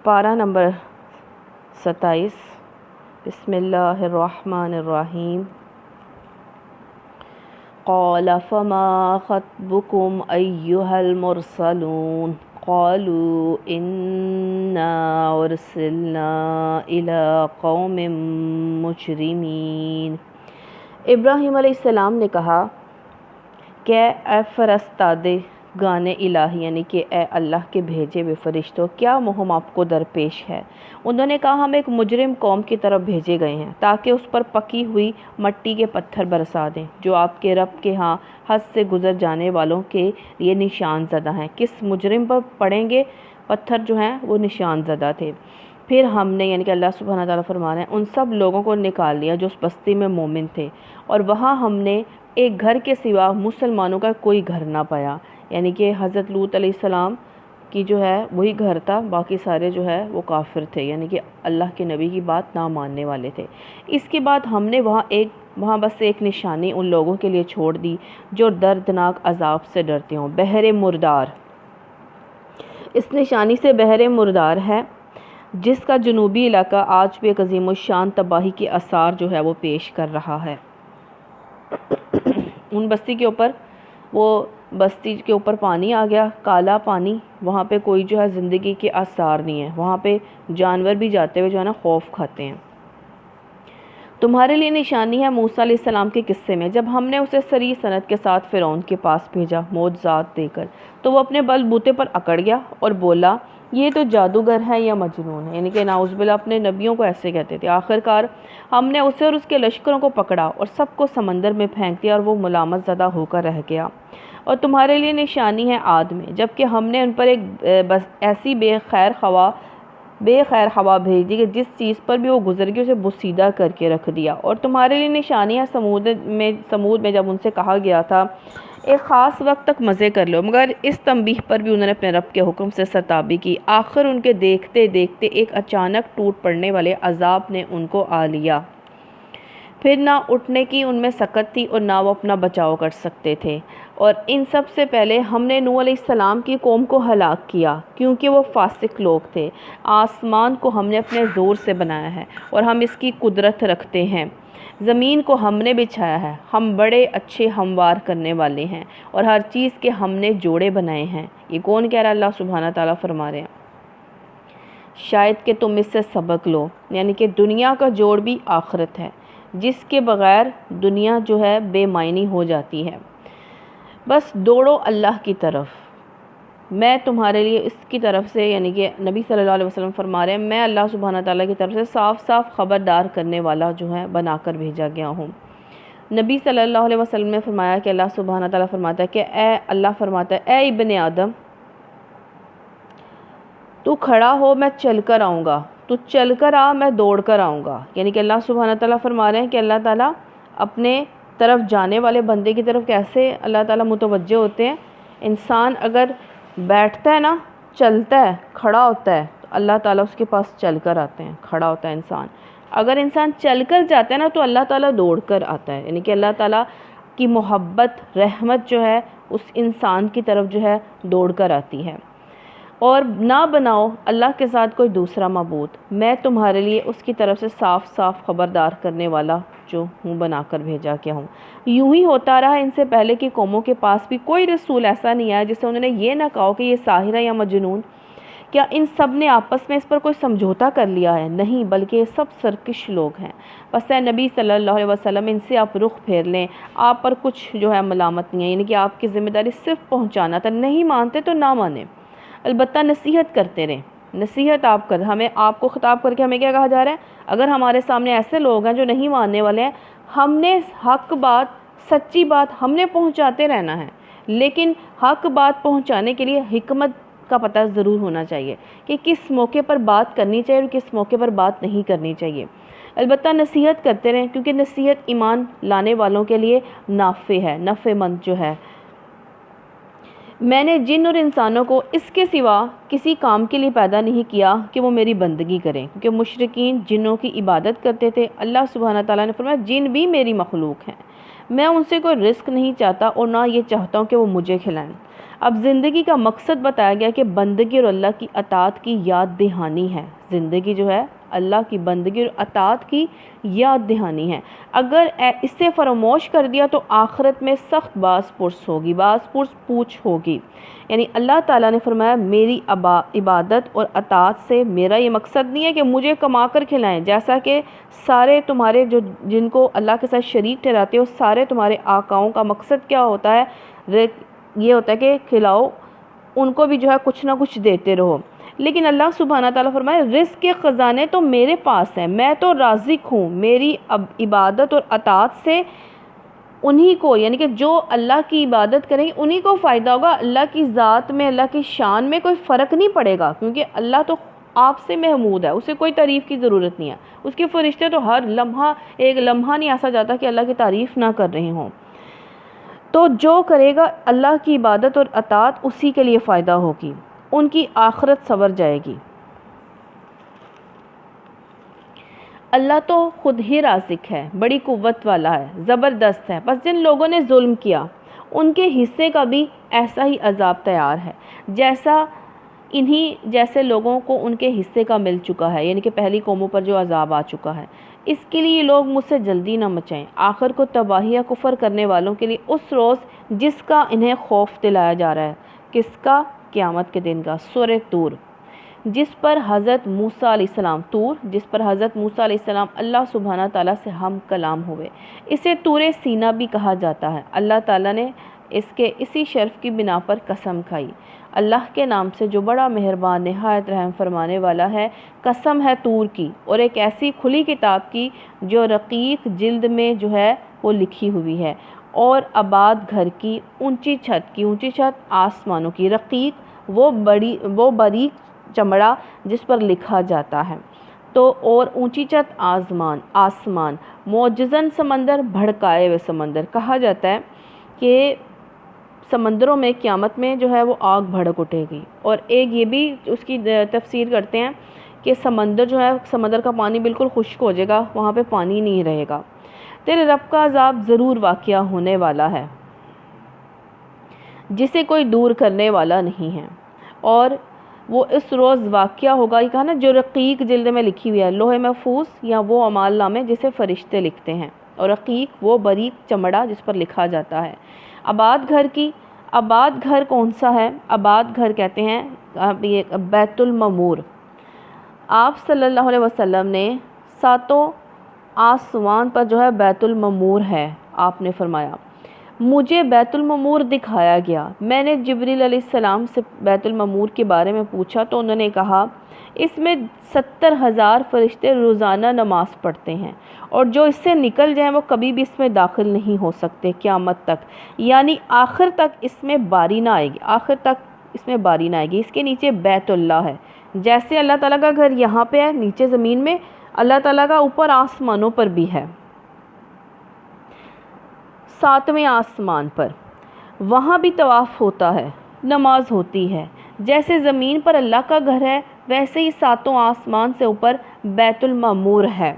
پارہ نمبر 27 بسم اللہ الرحمن الرحیم قال فما خطبكم أيها المرسلون قالوا إنا أرسلنا إلى قوم مجرمين۔ ابراہیم علیہ السلام نے کہا کہ اے فرستادے گانے الہی یعنی کہ اے اللہ کے بھیجے ہوئے فرشتوں، کیا مہم آپ کو درپیش ہے؟ انہوں نے کہا ہم ایک مجرم قوم کی طرف بھیجے گئے ہیں تاکہ اس پر پکی ہوئی مٹی کے پتھر برسا دیں جو آپ کے رب کے ہاں حد سے گزر جانے والوں کے لیے نشان زدہ ہیں۔ کس مجرم پر پڑیں گے پتھر جو ہیں وہ نشان زدہ تھے۔ پھر ہم نے یعنی کہ اللہ سبحانہ تعالیٰ فرما رہے ہیں ان سب لوگوں کو نکال لیا جو اس بستی میں مومن تھے، اور وہاں ہم نے ایک گھر کے سوا مسلمانوں کا کوئی گھر نہ پایا، یعنی کہ حضرت لوط علیہ السلام کی جو ہے وہی گھر تھا، باقی سارے جو ہے وہ کافر تھے، یعنی کہ اللہ کے نبی کی بات نہ ماننے والے تھے۔ اس کے بعد ہم نے وہاں بس ایک نشانی ان لوگوں کے لیے چھوڑ دی جو دردناک عذاب سے ڈرتے ہوں، بحر مردار۔ اس نشانی سے بحر مردار ہے جس کا جنوبی علاقہ آج بھی ایک عظیم الشان تباہی کے آثار جو ہے وہ پیش کر رہا ہے۔ ان بستی کے اوپر پانی آ گیا، کالا پانی، وہاں پہ کوئی جو ہے زندگی کے آثار نہیں ہے، وہاں پہ جانور بھی جاتے ہوئے جو ہے نا خوف کھاتے ہیں۔ تمہارے لیے نشانی ہے موسیٰ علیہ السلام کے قصے میں، جب ہم نے اسے سری سند کے ساتھ فرعون کے پاس بھیجا معجزات دے کر، تو وہ اپنے بل بوتے پر اکڑ گیا اور بولا یہ تو جادوگر ہے یا مجنون ہے، یعنی کہ نعوذ باللہ اپنے نبیوں کو ایسے کہتے تھے۔ آخرکار ہم نے اسے اور اس کے لشکروں کو پکڑا اور سب کو سمندر میں پھینک دیا اور وہ ملامت زدہ ہو کر رہ گیا۔ اور تمہارے لیے نشانی ہے عاد میں، جبکہ ہم نے ان پر ایک ایسی بے خیر ہوا بھیج دی کہ جس چیز پر بھی وہ گزر گئی اسے بوسیدہ کر کے رکھ دیا۔ اور تمہارے لیے نشانی ہے سمود میں جب ان سے کہا گیا تھا ایک خاص وقت تک مزے کر لو، مگر اس تنبیہ پر بھی انہوں نے اپنے رب کے حکم سے سرتابی کی۔ آخر ان کے دیکھتے دیکھتے ایک اچانک ٹوٹ پڑنے والے عذاب نے ان کو آ لیا، پھر نہ اٹھنے کی ان میں سکت تھی اور نہ وہ اپنا بچاؤ کر سکتے تھے۔ اور ان سب سے پہلے ہم نے نوح علیہ السلام کی قوم کو ہلاک کیا کیونکہ وہ فاسق لوگ تھے۔ آسمان کو ہم نے اپنے زور سے بنایا ہے اور ہم اس کی قدرت رکھتے ہیں، زمین کو ہم نے بچھایا ہے، ہم بڑے اچھے ہموار کرنے والے ہیں، اور ہر چیز کے ہم نے جوڑے بنائے ہیں۔ یہ کون کہہ رہا ہے؟ اللہ سبحانہ تعالیٰ فرما رہے ہیں شاید کہ تم اس سے سبق لو، یعنی کہ دنیا کا جوڑ بھی آخرت ہے جس کے بغیر دنیا جو ہے بے معنی ہو جاتی ہے۔ بس دوڑو اللہ کی طرف، میں تمہارے لیے اس کی طرف سے یعنی کہ نبی صلی اللہ علیہ وسلم فرما رہے ہیں میں اللہ سبحانہ تعالیٰ کی طرف سے صاف صاف خبردار کرنے والا جو ہے بنا کر بھیجا گیا ہوں۔ نبی صلی اللہ علیہ وسلم نے فرمایا کہ اللہ سبحانہ تعالیٰ فرماتا ہے کہ اللہ فرماتا ہے اے ابن آدم تو کھڑا ہو میں چل کر آؤں گا، تو چل کر آ میں دوڑ کر آؤں گا، یعنی کہ اللہ سبحانہ تعالیٰ فرما رہے ہیں کہ اللہ تعالیٰ اپنے طرف جانے والے بندے کی طرف کیسے اللہ تعالیٰ متوجہ ہوتے ہیں۔ انسان اگر بیٹھتا ہے نا، چلتا ہے، کھڑا ہوتا ہے تو اللہ تعالیٰ اس کے پاس چل کر آتے ہیں، کھڑا ہوتا ہے انسان۔ اگر انسان چل کر جاتا ہے نا تو اللہ تعالیٰ دوڑ کر آتا ہے، یعنی کہ اللہ تعالیٰ کی محبت رحمت جو ہے اس انسان کی طرف جو ہے دوڑ کر آتی ہے۔ اور نہ بناؤ اللہ کے ساتھ کوئی دوسرا معبود، میں تمہارے لیے اس کی طرف سے صاف صاف خبردار کرنے والا جو ہوں بنا کر بھیجا گیا ہوں۔ یوں ہی ہوتا رہا، ان سے پہلے کی قوموں کے پاس بھی کوئی رسول ایسا نہیں آیا جسے انہوں نے یہ نہ کہا کہ یہ ساحر ہے یا مجنون۔ کیا ان سب نے آپس میں اس پر کوئی سمجھوتا کر لیا ہے؟ نہیں، بلکہ یہ سب سرکش لوگ ہیں۔ بس اے نبی صلی اللہ علیہ وسلم ان سے آپ رخ پھیر لیں، آپ پر کچھ جو ہے ملامت نہیں ہے، یعنی کہ آپ کی ذمہ داری صرف پہنچانا تھا، نہیں مانتے تو نہ مانیں، البتہ نصیحت کرتے رہیں۔ نصیحت ہمیں آپ کو خطاب کر کے ہمیں کیا کہا جا رہا ہے؟ اگر ہمارے سامنے ایسے لوگ ہیں جو نہیں ماننے والے ہیں، ہم نے حق بات سچی بات ہم نے پہنچاتے رہنا ہے، لیکن حق بات پہنچانے کے لیے حکمت کا پتہ ضرور ہونا چاہیے کہ کس موقع پر بات کرنی چاہیے اور کس موقع پر بات نہیں کرنی چاہیے۔ البتہ نصیحت کرتے رہیں کیونکہ نصیحت ایمان لانے والوں کے لیے نافع ہے، نفع مند جو ہے۔ میں نے جن اور انسانوں کو اس کے سوا کسی کام کے لیے پیدا نہیں کیا کہ وہ میری بندگی کریں، کیونکہ مشرکین جنوں کی عبادت کرتے تھے۔ اللہ سبحانہ تعالیٰ نے فرمایا جن بھی میری مخلوق ہیں، میں ان سے کوئی رزق نہیں چاہتا اور نہ یہ چاہتا ہوں کہ وہ مجھے کھلائیں۔ اب زندگی کا مقصد بتایا گیا کہ بندگی اور اللہ کی اطاعت کی یاد دہانی ہے. زندگی جو ہے اللہ کی بندگی اور اطاعت کی یاد دہانی ہے. اگر اس سے فراموش کر دیا تو آخرت میں سخت باز پرس ہوگی، باز پرس پوچھ ہوگی. یعنی اللہ تعالیٰ نے فرمایا میری عبادت اور اطاعت سے میرا یہ مقصد نہیں ہے کہ مجھے کما کر کھلائیں، جیسا کہ سارے تمہارے جن کو اللہ کے ساتھ شریک ٹھہراتے ہو سارے تمہارے آقاؤں کا مقصد کیا ہوتا ہے؟ یہ ہوتا ہے کہ کھلاؤ، ان کو بھی جو ہے کچھ نہ کچھ دیتے رہو. لیکن اللہ سبحانہ تعالیٰ فرمائے رزق کے خزانے تو میرے پاس ہیں، میں تو رازق ہوں. میری عبادت اور اطاعت سے انہی کو، یعنی کہ جو اللہ کی عبادت کریں انہی کو فائدہ ہوگا. اللہ کی ذات میں، اللہ کی شان میں کوئی فرق نہیں پڑے گا، کیونکہ اللہ تو آپ سے محمود ہے، اسے کوئی تعریف کی ضرورت نہیں ہے. اس کے فرشتے تو ہر لمحہ، ایک لمحہ نہیں ایسا جاتا کہ اللہ کی تعریف نہ کر رہے ہوں. تو جو کرے گا اللہ کی عبادت اور اطاعت اسی کے لیے فائدہ ہوگی، ان کی آخرت سنور جائے گی. اللہ تو خود ہی رازق ہے، بڑی قوت والا ہے، زبردست ہے. بس جن لوگوں نے ظلم کیا ان کے حصے کا بھی ایسا ہی عذاب تیار ہے جیسا انہی جیسے لوگوں کو ان کے حصے کا مل چکا ہے، یعنی کہ پہلی قوموں پر جو عذاب آ چکا ہے. اس کے لیے لوگ مجھ سے جلدی نہ مچائیں. آخر کو تباہی یا کفر کرنے والوں کے لیے اس روز جس کا انہیں خوف دلایا جا رہا ہے. کس کا؟ قیامت کے دن کا. سورہ طور جس پر حضرت موسیٰ علیہ السلام، طور جس پر حضرت موسیٰ علیہ السلام اللہ سبحانہ تعالیٰ سے ہم کلام ہوئے. اسے طور سینا بھی کہا جاتا ہے. اللہ تعالیٰ نے اس کے اسی شرف کی بنا پر قسم کھائی. اللہ کے نام سے جو بڑا مہربان نہایت رحم فرمانے والا ہے. قسم ہے طور کی اور ایک ایسی کھلی کتاب کی جو رقیق جلد میں جو ہے وہ لکھی ہوئی ہے، اور آباد گھر کی، اونچی چھت کی، اونچی چھت آسمانوں کی، رقیق وہ باریک چمڑا جس پر لکھا جاتا ہے. تو اور اونچی چھت آسمان، معجزن سمندر، بھڑکائے ہوئے سمندر. کہا جاتا ہے کہ سمندروں میں قیامت میں جو ہے وہ آگ بھڑک اٹھے گی. اور ایک یہ بھی اس کی تفسیر کرتے ہیں کہ سمندر جو ہے، سمندر کا پانی بالکل خشک ہو جائے گا، وہاں پہ پانی نہیں رہے گا. تیرے رب کا عذاب ضرور واقعہ ہونے والا ہے جسے کوئی دور کرنے والا نہیں ہے، اور وہ اس روز واقعہ ہوگا. یہ کہا نا جو رقیق جلد میں لکھی ہوئی ہے، لوح محفوظ یا وہ اعمال نامے جسے فرشتے لکھتے ہیں، اور رقیق وہ باریک چمڑا جس پر لکھا جاتا ہے. آباد گھر کی، آباد گھر کون سا ہے؟ آباد گھر کہتے ہیں بیت المعمور. آپ صلی اللہ علیہ وسلم نے ساتوں آسمان پر جو ہے بیت المعمور ہے. آپ نے فرمایا مجھے بیت المعمور دکھایا گیا. میں نے جبریل علیہ السلام سے بیت المعمور کے بارے میں پوچھا تو انہوں نے کہا اس میں 70,000 فرشتے روزانہ نماز پڑھتے ہیں، اور جو اس سے نکل جائیں وہ کبھی بھی اس میں داخل نہیں ہو سکتے قیامت تک. یعنی آخر تک اس میں باری نہ آئے گی، آخر تک اس میں باری نہ آئے گی. اس کے نیچے بیت اللہ ہے. جیسے اللہ تعالیٰ کا گھر یہاں پہ ہے نیچے زمین میں، اللہ تعالیٰ کا اوپر آسمانوں پر بھی ہے، 7ویں آسمان پر. وہاں بھی طواف ہوتا ہے، نماز ہوتی ہے. جیسے زمین پر اللہ کا گھر ہے ویسے ہی 7 آسمان سے اوپر بیت المعمور ہے.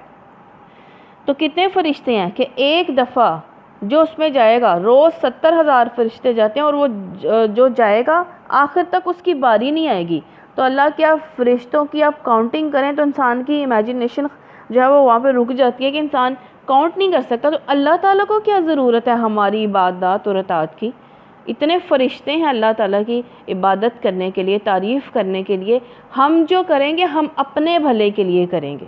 تو کتنے فرشتے ہیں کہ ایک دفعہ جو اس میں جائے گا، روز 70,000 فرشتے جاتے ہیں، اور وہ جو جائے گا آخر تک اس کی باری نہیں آئے گی. تو اللہ کے فرشتوں کی آپ کاؤنٹنگ کریں تو انسان کی امیجنیشن جو ہے وہ وہاں پہ رک جاتی ہے کہ انسان کاؤنٹ نہیں کر سکتا. تو اللہ تعالیٰ کو کیا ضرورت ہے ہماری عبادات اور اطاعت کی؟ اتنے فرشتے ہیں اللہ تعالیٰ کی عبادت کرنے کے لیے، تعریف کرنے کے لیے. ہم جو کریں گے ہم اپنے بھلے کے لیے کریں گے.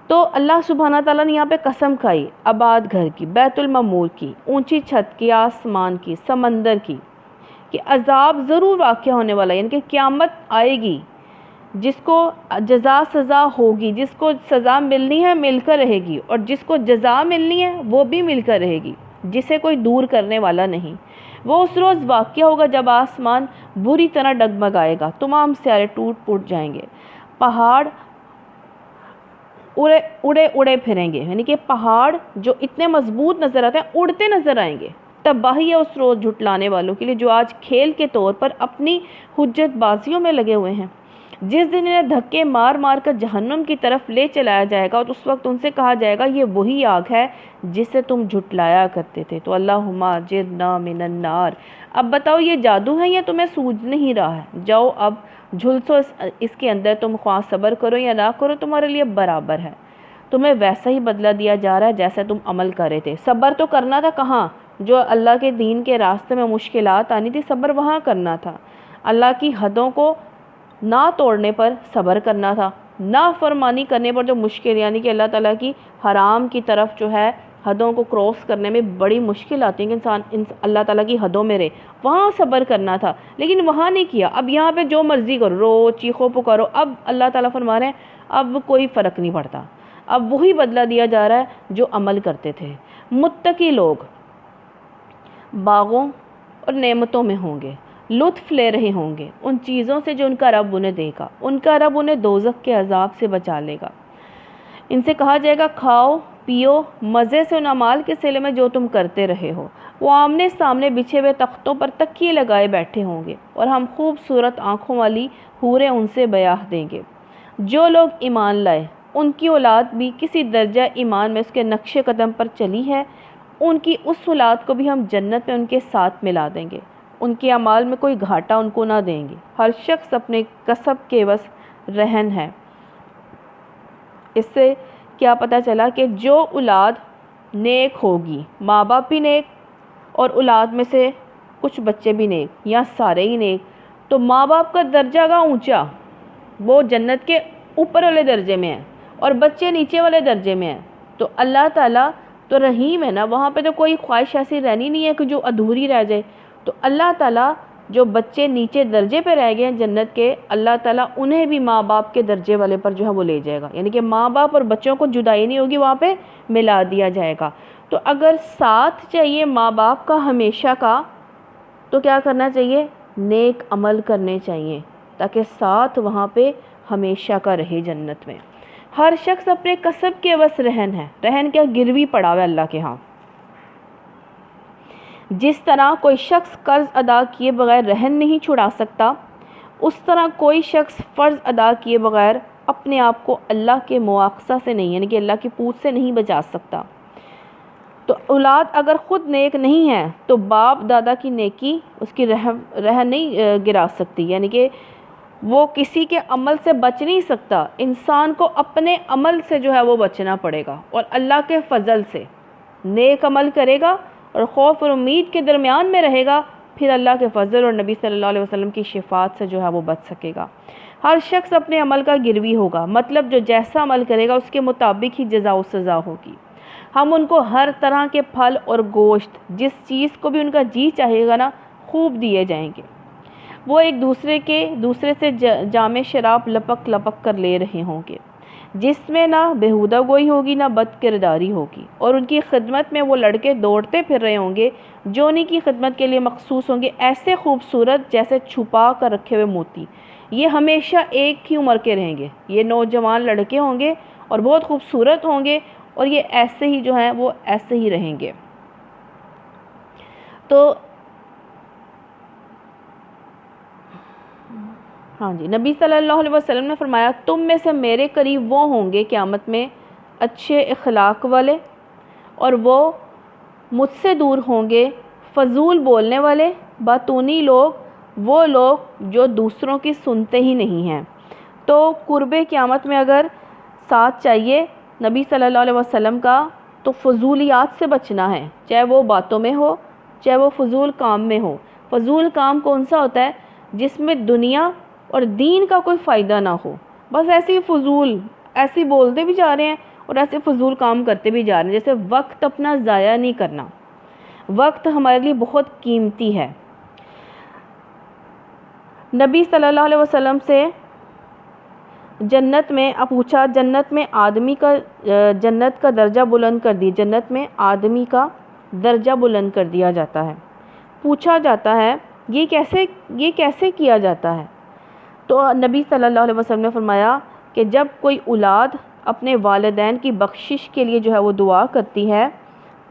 تو اللہ سبحانہ تعالیٰ نے یہاں پہ قسم کھائی آباد گھر کی، بیت المعمور کی، اونچی چھت کی، آسمان کی، سمندر کی، کہ عذاب ضرور واقع ہونے والا ہے. یعنی کہ قیامت آئے گی، جس کو جزا سزا ہوگی، جس کو سزا ملنی ہے مل کر رہے گی، اور جس کو جزا ملنی ہے وہ بھی مل کر رہے گی، جسے کوئی دور کرنے والا نہیں. وہ اس روز واقعہ ہوگا جب آسمان بری طرح ڈگمگائے گا، تمام سیارے ٹوٹ پھوٹ جائیں گے، پہاڑ اڑے پھریں گے. یعنی کہ پہاڑ جو اتنے مضبوط نظر آتے ہیں اڑتے نظر آئیں گے. تباہی ہے اس روز جھٹلانے والوں کے لیے جو آج کھیل کے طور پر اپنی حجت بازیوں میں لگے ہوئے ہیں. جس دن انہیں دھکے مار مار کر جہنم کی طرف لے چلایا جائے گا، اور اس وقت ان سے کہا جائے گا یہ وہی آگ ہے جسے تم جھٹلایا کرتے تھے۔ تو اللہم اجرنا من النار۔ اب بتاؤ یہ جادو ہے یا تمہیں سوج نہیں رہا ہے؟ جاؤ اب جھلسو اس کے اندر، تم خواہ صبر کرو یا نہ کرو تمہارے لیے برابر ہے، تمہیں ویسا ہی بدلہ دیا جا رہا ہے جیسا تم عمل کر رہے تھے۔ صبر تو کرنا تھا کہاں، جو اللہ کے دین کے راستے میں مشکلات آنی تھی، صبر وہاں کرنا تھا۔ اللہ کی حدوں کو نہ توڑنے پر صبر کرنا تھا، نہ فرمانی کرنے پر جو مشکل، یعنی کہ اللہ تعالیٰ کی حرام کی طرف جو ہے حدوں کو کراس کرنے میں بڑی مشکل آتی ہے کہ انسان اللہ تعالیٰ کی حدوں میں رہے، وہاں صبر کرنا تھا، لیکن وہاں نہیں کیا۔ اب یہاں پہ جو مرضی کرو، رو چیخو پکارو، اب اللہ تعالیٰ فرما رہے ہیں اب کوئی فرق نہیں پڑتا، اب وہی بدلہ دیا جا رہا ہے جو عمل کرتے تھے۔ متقی لوگ باغوں اور نعمتوں میں ہوں گے، لطف لے رہے ہوں گے ان چیزوں سے جو ان کا رب انہیں دے گا، ان کا رب انہیں دوزخ کے عذاب سے بچا لے گا۔ ان سے کہا جائے گا کھاؤ پیو مزے سے ان اعمال کے صلے میں جو تم کرتے رہے ہو۔ وہ آمنے سامنے بچھے ہوئے تختوں پر تکیے لگائے بیٹھے ہوں گے، اور ہم خوبصورت آنکھوں والی حوریں ان سے بیاہ دیں گے۔ جو لوگ ایمان لائے ان کی اولاد بھی کسی درجہ ایمان میں اس کے نقش قدم پر چلی ہے، ان کی اس اولاد کو بھی ہم جنت میں ان کے ساتھ ملا دیں گے، ان کے اعمال میں کوئی گھاٹا ان کو نہ دیں گے۔ ہر شخص اپنے کسب کے عوض رہن ہے۔ اس سے کیا پتہ چلا کہ جو اولاد نیک ہوگی، ماں باپ بھی نیک اور اولاد میں سے کچھ بچے بھی نیک یا سارے ہی نیک، تو ماں باپ کا درجہ کا اونچا، وہ جنت کے اوپر والے درجے میں ہے اور بچے نیچے والے درجے میں ہیں۔ تو اللہ تعالیٰ تو رحیم ہے نا، وہاں پہ تو کوئی خواہش ایسی رہنی نہیں ہے کہ جو ادھوری رہ جائے۔ تو اللہ تعالیٰ جو بچے نیچے درجے پہ رہ گئے ہیں جنت کے، اللہ تعالیٰ انہیں بھی ماں باپ کے درجے والے پر جو ہے وہ لے جائے گا، یعنی کہ ماں باپ اور بچوں کو جدائی نہیں ہوگی، وہاں پہ ملا دیا جائے گا۔ تو اگر ساتھ چاہیے ماں باپ کا ہمیشہ کا، تو کیا کرنا چاہیے؟ نیک عمل کرنے چاہیے تاکہ ساتھ وہاں پہ ہمیشہ کا رہے جنت میں۔ ہر شخص اپنے کسب کے عوض رہن ہے۔ رہن کیا؟ گروی پڑا ہوا ہے اللہ کے ہاں۔ جس طرح کوئی شخص قرض ادا کیے بغیر رہن نہیں چھڑا سکتا، اس طرح کوئی شخص فرض ادا کیے بغیر اپنے آپ کو اللہ کے مواخذہ سے نہیں، یعنی کہ اللہ کی پوچھ سے نہیں بچا سکتا۔ تو اولاد اگر خود نیک نہیں ہے تو باپ دادا کی نیکی اس کی رہ نہیں گرا سکتی، یعنی کہ وہ کسی کے عمل سے بچ نہیں سکتا۔ انسان کو اپنے عمل سے جو ہے وہ بچنا پڑے گا، اور اللہ کے فضل سے نیک عمل کرے گا اور خوف اور امید کے درمیان میں رہے گا، پھر اللہ کے فضل اور نبی صلی اللہ علیہ وسلم کی شفاعت سے جو ہے وہ بچ سکے گا۔ ہر شخص اپنے عمل کا گروی ہوگا، مطلب جو جیسا عمل کرے گا اس کے مطابق ہی جزا و سزا ہوگی۔ ہم ان کو ہر طرح کے پھل اور گوشت، جس چیز کو بھی ان کا جی چاہے گا نا، خوب دیے جائیں گے۔ وہ ایک دوسرے سے جام شراب لپک لپک کر لے رہے ہوں گے، جس میں نہ بےہودہ گوئی ہوگی نہ بد کرداری ہوگی، اور ان کی خدمت میں وہ لڑکے دوڑتے پھر رہے ہوں گے جو انہی کی خدمت کے لیے مخصوص ہوں گے، ایسے خوبصورت جیسے چھپا کر رکھے ہوئے موتی۔ یہ ہمیشہ ایک ہی عمر کے رہیں گے، یہ نوجوان لڑکے ہوں گے اور بہت خوبصورت ہوں گے، اور یہ ایسے ہی جو ہیں وہ ایسے ہی رہیں گے۔ تو ہاں جی، نبی صلی اللہ علیہ وسلم نے فرمایا تم میں سے میرے قریب وہ ہوں گے قیامت میں اچھے اخلاق والے، اور وہ مجھ سے دور ہوں گے فضول بولنے والے، باطونی لوگ، وہ لوگ جو دوسروں کی سنتے ہی نہیں ہیں۔ تو قرب قیامت میں اگر ساتھ چاہیے نبی صلی اللہ علیہ وسلم کا، تو فضولیات سے بچنا ہے، چاہے وہ باتوں میں ہو چاہے وہ فضول کام میں ہو۔ فضول کام کون سا ہوتا ہے؟ جس میں دنیا اور دین کا کوئی فائدہ نہ ہو، بس ایسے فضول ایسے بولتے بھی جا رہے ہیں اور ایسے فضول کام کرتے بھی جا رہے ہیں۔ جیسے وقت اپنا ضائع نہیں کرنا، وقت ہمارے لیے بہت قیمتی ہے۔ نبی صلی اللہ علیہ وسلم سے جنت میں پوچھا، جنت میں آدمی کا جنت کا درجہ بلند کر دی، جنت میں آدمی کا درجہ بلند کر دیا جاتا ہے۔ پوچھا جاتا ہے یہ کیسے کیا جاتا ہے؟ تو نبی صلی اللہ علیہ وسلم نے فرمایا کہ جب کوئی اولاد اپنے والدین کی بخشش کے لیے جو ہے وہ دعا کرتی ہے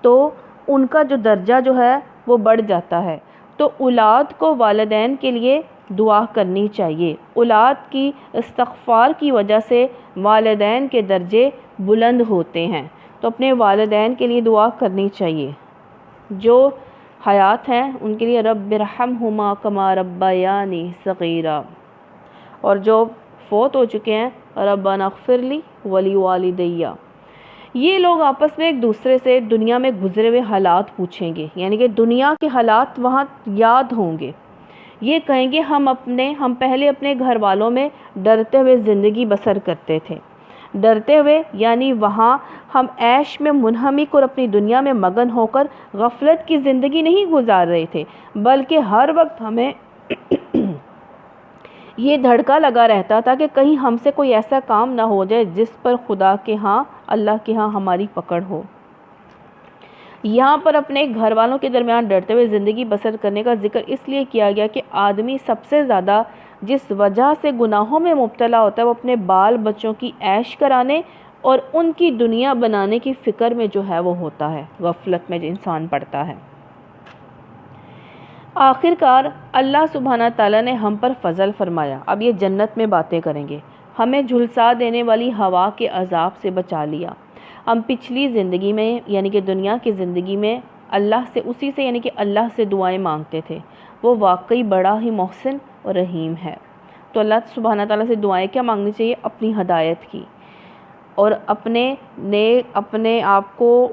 تو ان کا جو درجہ جو ہے وہ بڑھ جاتا ہے۔ تو اولاد کو والدین کے لیے دعا کرنی چاہیے۔ اولاد کی استغفار کی وجہ سے والدین کے درجے بلند ہوتے ہیں، تو اپنے والدین کے لیے دعا کرنی چاہیے۔ جو حیات ہیں ان کے لیے رب ارحمہما کما ربیانی صغیرا، اور جو فوت ہو چکے ہیں ربنا اغفر لی ولی والدی۔ یہ لوگ آپس میں ایک دوسرے سے دنیا میں گزرے ہوئے حالات پوچھیں گے، یعنی کہ دنیا کے حالات وہاں یاد ہوں گے۔ یہ کہیں گے ہم پہلے اپنے گھر والوں میں ڈرتے ہوئے زندگی بسر کرتے تھے۔ ڈرتے ہوئے یعنی وہاں ہم عیش میں منہمک اور اپنی دنیا میں مگن ہو کر غفلت کی زندگی نہیں گزار رہے تھے، بلکہ ہر وقت ہمیں یہ دھڑکا لگا رہتا تھا کہ کہیں ہم سے کوئی ایسا کام نہ ہو جائے جس پر خدا کے ہاں، اللہ کے ہاں ہماری پکڑ ہو۔ یہاں پر اپنے گھر والوں کے درمیان ڈرتے ہوئے زندگی بسر کرنے کا ذکر اس لیے کیا گیا کہ آدمی سب سے زیادہ جس وجہ سے گناہوں میں مبتلا ہوتا ہے وہ اپنے بال بچوں کی عیش کرانے اور ان کی دنیا بنانے کی فکر میں جو ہے وہ ہوتا ہے، غفلت میں انسان پڑتا ہے۔ آخر کار اللہ سبحانہ تعالیٰ نے ہم پر فضل فرمایا۔ اب یہ جنت میں باتیں کریں گے۔ ہمیں جھلسا دینے والی ہوا کے عذاب سے بچا لیا۔ ہم پچھلی زندگی میں یعنی کہ دنیا کی زندگی میں اللہ سے اسی سے یعنی کہ اللہ سے دعائیں مانگتے تھے۔ وہ واقعی بڑا ہی محسن اور رحیم ہے۔ تو اللہ سبحانہ تعالیٰ سے دعائیں کیا مانگنی چاہیے؟ اپنی ہدایت کی، اور اپنے آپ کو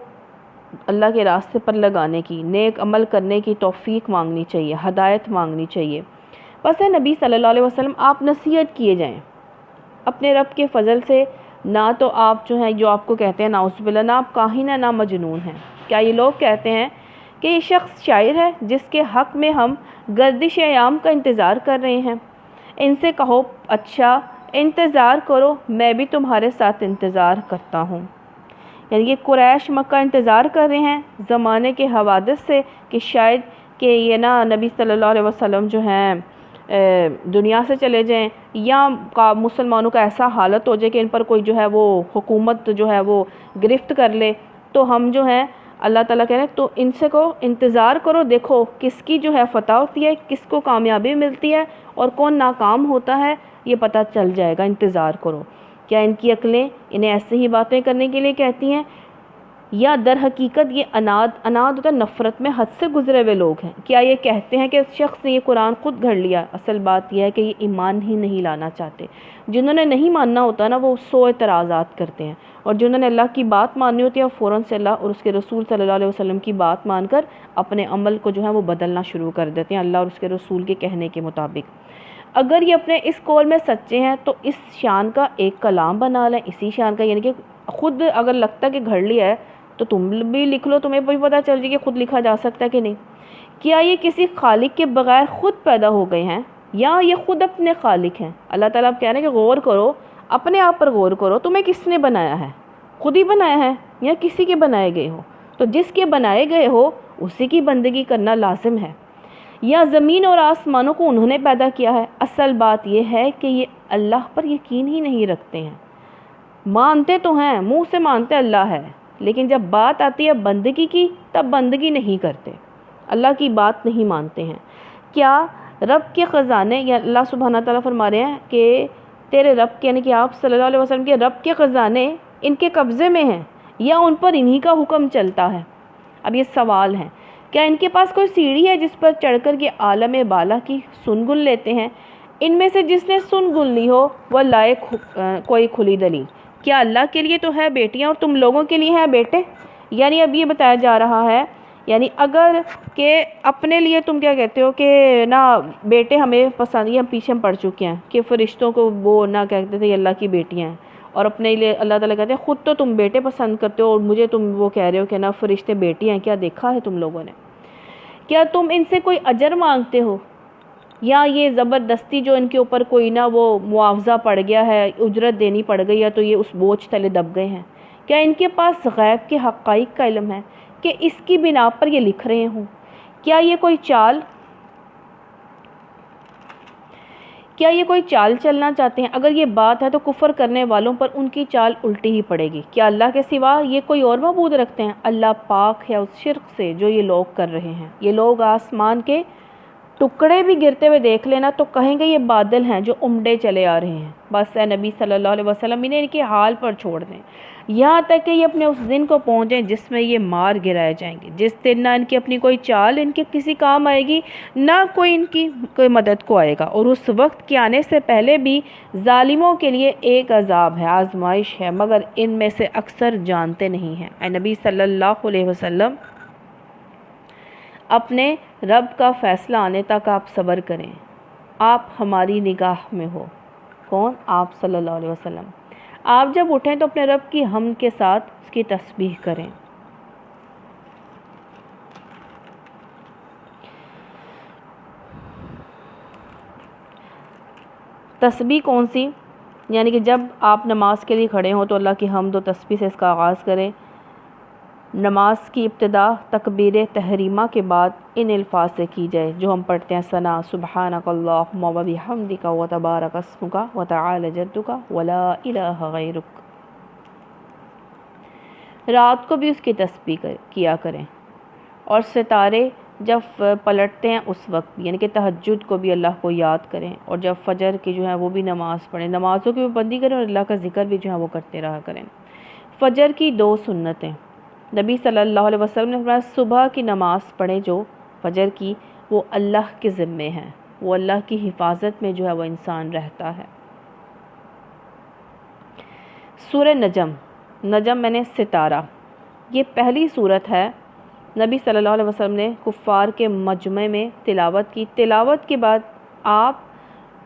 اللہ کے راستے پر لگانے کی، نیک عمل کرنے کی توفیق مانگنی چاہیے، ہدایت مانگنی چاہیے۔ بس نبی صلی اللہ علیہ وسلم آپ نصیحت کیے جائیں اپنے رب کے فضل سے۔ نہ تو آپ جو ہیں جو آپ کو کہتے ہیں نعوذ باللہ، نہ آپ کاہن ہیں نہ مجنون ہیں۔ کیا یہ لوگ کہتے ہیں کہ یہ شخص شاعر ہے جس کے حق میں ہم گردش ایام کا انتظار کر رہے ہیں؟ ان سے کہو اچھا انتظار کرو، میں بھی تمہارے ساتھ انتظار کرتا ہوں۔ یعنی کہ قریش مکہ انتظار کر رہے ہیں زمانے کے حوادث سے کہ شاید کہ یہ نبی صلی اللہ علیہ وسلم جو ہیں دنیا سے چلے جائیں، یا مسلمانوں کا ایسا حالت ہو جائے کہ ان پر کوئی جو ہے وہ حکومت جو ہے وہ گرفت کر لے، تو ہم جو ہیں اللہ تعالیٰ کہہ رہے ہیں تو ان سے کو انتظار کرو، دیکھو کس کی جو ہے فتح ہوتی ہے، کس کو کامیابی ملتی ہے اور کون ناکام ہوتا ہے، یہ پتہ چل جائے گا، انتظار کرو۔ کیا ان کی عقلیں انہیں ایسے ہی باتیں کرنے کے لیے کہتی ہیں، یا در حقیقت یہ اناد ہوتا نفرت میں حد سے گزرے ہوئے لوگ ہیں؟ کیا یہ کہتے ہیں کہ اس شخص نے یہ قرآن خود گھڑ لیا؟ اصل بات یہ ہے کہ یہ ایمان ہی نہیں لانا چاہتے۔ جنہوں نے نہیں ماننا ہوتا نا وہ 100 اعتراضات کرتے ہیں، اور جنہوں نے اللہ کی بات ماننی ہوتی ہے وہ فوراً سے اللہ اور اس کے رسول صلی اللہ علیہ وسلم کی بات مان کر اپنے عمل کو جو ہے وہ بدلنا شروع کر دیتے ہیں اللہ اور اس کے رسول کے کہنے کے مطابق۔ اگر یہ اپنے اس قول میں سچے ہیں تو اس شان کا ایک کلام بنا لیں، اسی شان کا، یعنی کہ خود اگر لگتا کہ گھڑ لیا ہے تو تم بھی لکھ لو، تمہیں بھی پتہ چل جائے کہ خود لکھا جا سکتا ہے کہ نہیں۔ کیا یہ کسی خالق کے بغیر خود پیدا ہو گئے ہیں یا یہ خود اپنے خالق ہیں؟ اللہ تعالیٰ آپ کہہ رہے ہیں کہ غور کرو، اپنے آپ پر غور کرو، تمہیں کس نے بنایا ہے؟ خود ہی بنایا ہے یا کسی کے بنائے گئے ہو؟ تو جس کے بنائے گئے ہو اسی کی بندگی کرنا لازم ہے، یا زمین اور آسمانوں کو انہوں نے پیدا کیا ہے؟ اصل بات یہ ہے کہ یہ اللہ پر یقین ہی نہیں رکھتے ہیں، مانتے تو ہیں، منہ سے مانتے اللہ ہے، لیکن جب بات آتی ہے بندگی کی تب بندگی نہیں کرتے، اللہ کی بات نہیں مانتے ہیں۔ کیا رب کے خزانے، یا اللہ سبحانہ تعالیٰ فرما رہے ہیں کہ تیرے رب کے یعنی کہ آپ صلی اللہ علیہ وسلم کے رب کے خزانے ان کے قبضے میں ہیں یا ان پر انہی کا حکم چلتا ہے؟ اب یہ سوال ہے۔ کیا ان کے پاس کوئی سیڑھی ہے جس پر چڑھ کر یہ عالم بالا کی سن گن لیتے ہیں؟ ان میں سے جس نے سن گن لی ہو وہ لائے کوئی کھلی دلیل۔ کیا اللہ کے لیے تو ہے بیٹیاں اور تم لوگوں کے لیے ہیں بیٹے؟ یعنی اب یہ بتایا جا رہا ہے، یعنی اگر کہ اپنے لیے تم کیا کہتے ہو کہ بیٹے ہمیں پسند، یہ پیچھے ہم پڑھ چکے ہیں کہ فرشتوں کو وہ کہتے تھے یہ اللہ کی بیٹیاں ہیں، اور اپنے لیے اللہ تعالیٰ کہتے ہیں خود تو تم بیٹے پسند کرتے ہو اور مجھے تم وہ کہہ رہے ہو کہ فرشتے بیٹی ہیں۔ کیا دیکھا ہے تم لوگوں نے؟ کیا تم ان سے کوئی اجر مانگتے ہو، یا یہ زبردستی جو ان کے اوپر کوئی وہ معاوضہ پڑ گیا ہے، اجرت دینی پڑ گئی ہے تو یہ اس بوجھ تلے دب گئے ہیں؟ کیا ان کے پاس غیب کے حقائق کا علم ہے کہ اس کی بنا پر یہ لکھ رہے ہوں؟ کیا یہ کوئی چال چلنا چاہتے ہیں؟ اگر یہ بات ہے تو کفر کرنے والوں پر ان کی چال الٹی ہی پڑے گی۔ کیا اللہ کے سوا یہ کوئی اور معبود رکھتے ہیں؟ اللہ پاک ہے اس شرک سے جو یہ لوگ کر رہے ہیں۔ یہ لوگ آسمان کے ٹکڑے بھی گرتے ہوئے دیکھ لینا تو کہیں گے یہ بادل ہیں جو امڈے چلے آ رہے ہیں، بس اے نبی صلی اللہ علیہ وسلم انہیں ان کے حال پر چھوڑ دیں، یہاں تک کہ یہ اپنے اس دن کو پہنچیں جس میں یہ مار گرائے جائیں گے، جس دن نہ ان کی اپنی کوئی چال ان کے کسی کام آئے گی، نہ کوئی ان کی کوئی مدد کو آئے گا، اور اس وقت کے آنے سے پہلے بھی ظالموں کے لیے ایک عذاب ہے، آزمائش ہے، مگر ان میں سے اکثر جانتے نہیں ہیں۔ اے نبی صلی اللہ علیہ وسلم اپنے رب کا فیصلہ آنے تک آپ صبر کریں، آپ ہماری نگاہ میں ہو۔ کون؟ آپ صلی اللہ علیہ وسلم۔ آپ جب اٹھیں تو اپنے رب کی حمد کے ساتھ اس کی تسبیح کریں۔ تسبیح کون سی؟ یعنی کہ جب آپ نماز کے لیے کھڑے ہوں تو اللہ کی حمد و تسبیح سے اس کا آغاز کریں۔ نماز کی ابتدا تکبیر تحریمہ کے بعد ان الفاظ سے کی جائے جو ہم پڑھتے ہیں: ثنا سبحانک اللہم و بحمدک و تبارک اسمک و تعالی جدک ولا الہ غیرک۔ رات کو بھی اس کی تسبیح کیا کریں، اور ستارے جب پلٹتے ہیں اس وقت بھی، یعنی کہ تہجد کو بھی اللہ کو یاد کریں، اور جب فجر کی جو ہے وہ بھی نماز پڑھیں، نمازوں کی پابندی کریں، اور اللہ کا ذکر بھی جو ہے وہ کرتے رہا کریں۔ فجر کی 2 سنتیں، نبی صلی اللہ علیہ وسلم نے فرمایا صبح کی نماز پڑھیں جو فجر کی، وہ اللہ کے ذمے ہیں، وہ اللہ کی حفاظت میں جو ہے وہ انسان رہتا ہے۔ سورہ نجم، نجم میں نے ستارہ، یہ پہلی صورت ہے نبی صلی اللہ علیہ وسلم نے کفار کے مجمع میں تلاوت کی۔ تلاوت کے بعد آپ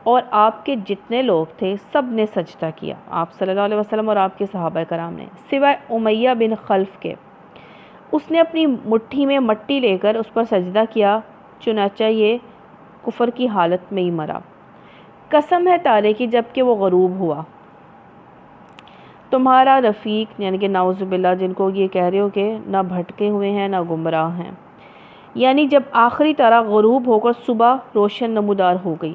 اور آپ کے جتنے لوگ تھے سب نے سجدہ کیا، آپ صلی اللہ علیہ وسلم اور آپ کے صحابہ کرام نے، سوائے امیہ بن خلف کے، اس نے اپنی مٹھی میں مٹی لے کر اس پر سجدہ کیا، چنانچہ یہ کفر کی حالت میں ہی مرا۔ قسم ہے تارے کی جب کہ وہ غروب ہوا، تمہارا رفیق یعنی کہ نعوذ باللہ جن کو یہ کہہ رہے ہو کہ نہ بھٹکے ہوئے ہیں نہ گمراہ ہیں، یعنی جب آخری تارا غروب ہو کر صبح روشن نمودار ہو گئی۔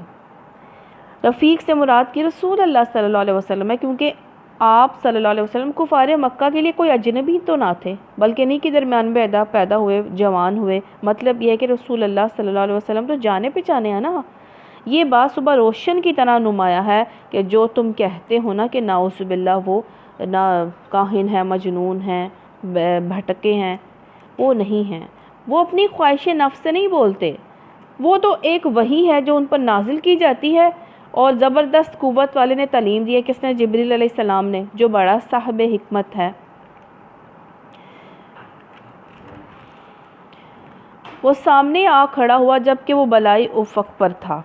رفیق سے مراد کی رسول اللہ صلی اللہ علیہ وسلم ہے، کیونکہ آپ صلی اللہ علیہ وسلم کفار مکہ کے لیے کوئی اجنبی تو نہ تھے، بلکہ نہیں کہ درمیان میں پیدا ہوئے، جوان ہوئے، مطلب یہ ہے کہ رسول اللہ صلی اللہ علیہ وسلم تو جانے پہچانے ہیں نا۔ یہ بات صبح روشن کی طرح نمایاں ہے کہ جو تم کہتے ہو نا کہ نعوذ باللہ وہ نہ کاہن ہے، مجنون ہیں، بھٹکے ہیں، وہ نہیں ہیں، وہ اپنی خواہش نفس سے نہیں بولتے، وہ تو ایک وحی ہے جو ان پر نازل کی جاتی ہے، اور زبردست قوت والے نے تعلیم دی ہے، کس نے؟ جبریل علیہ السلام نے، جو بڑا صاحب حکمت ہے۔ وہ سامنے آ کھڑا ہوا جبکہ وہ بلائی افق پر تھا۔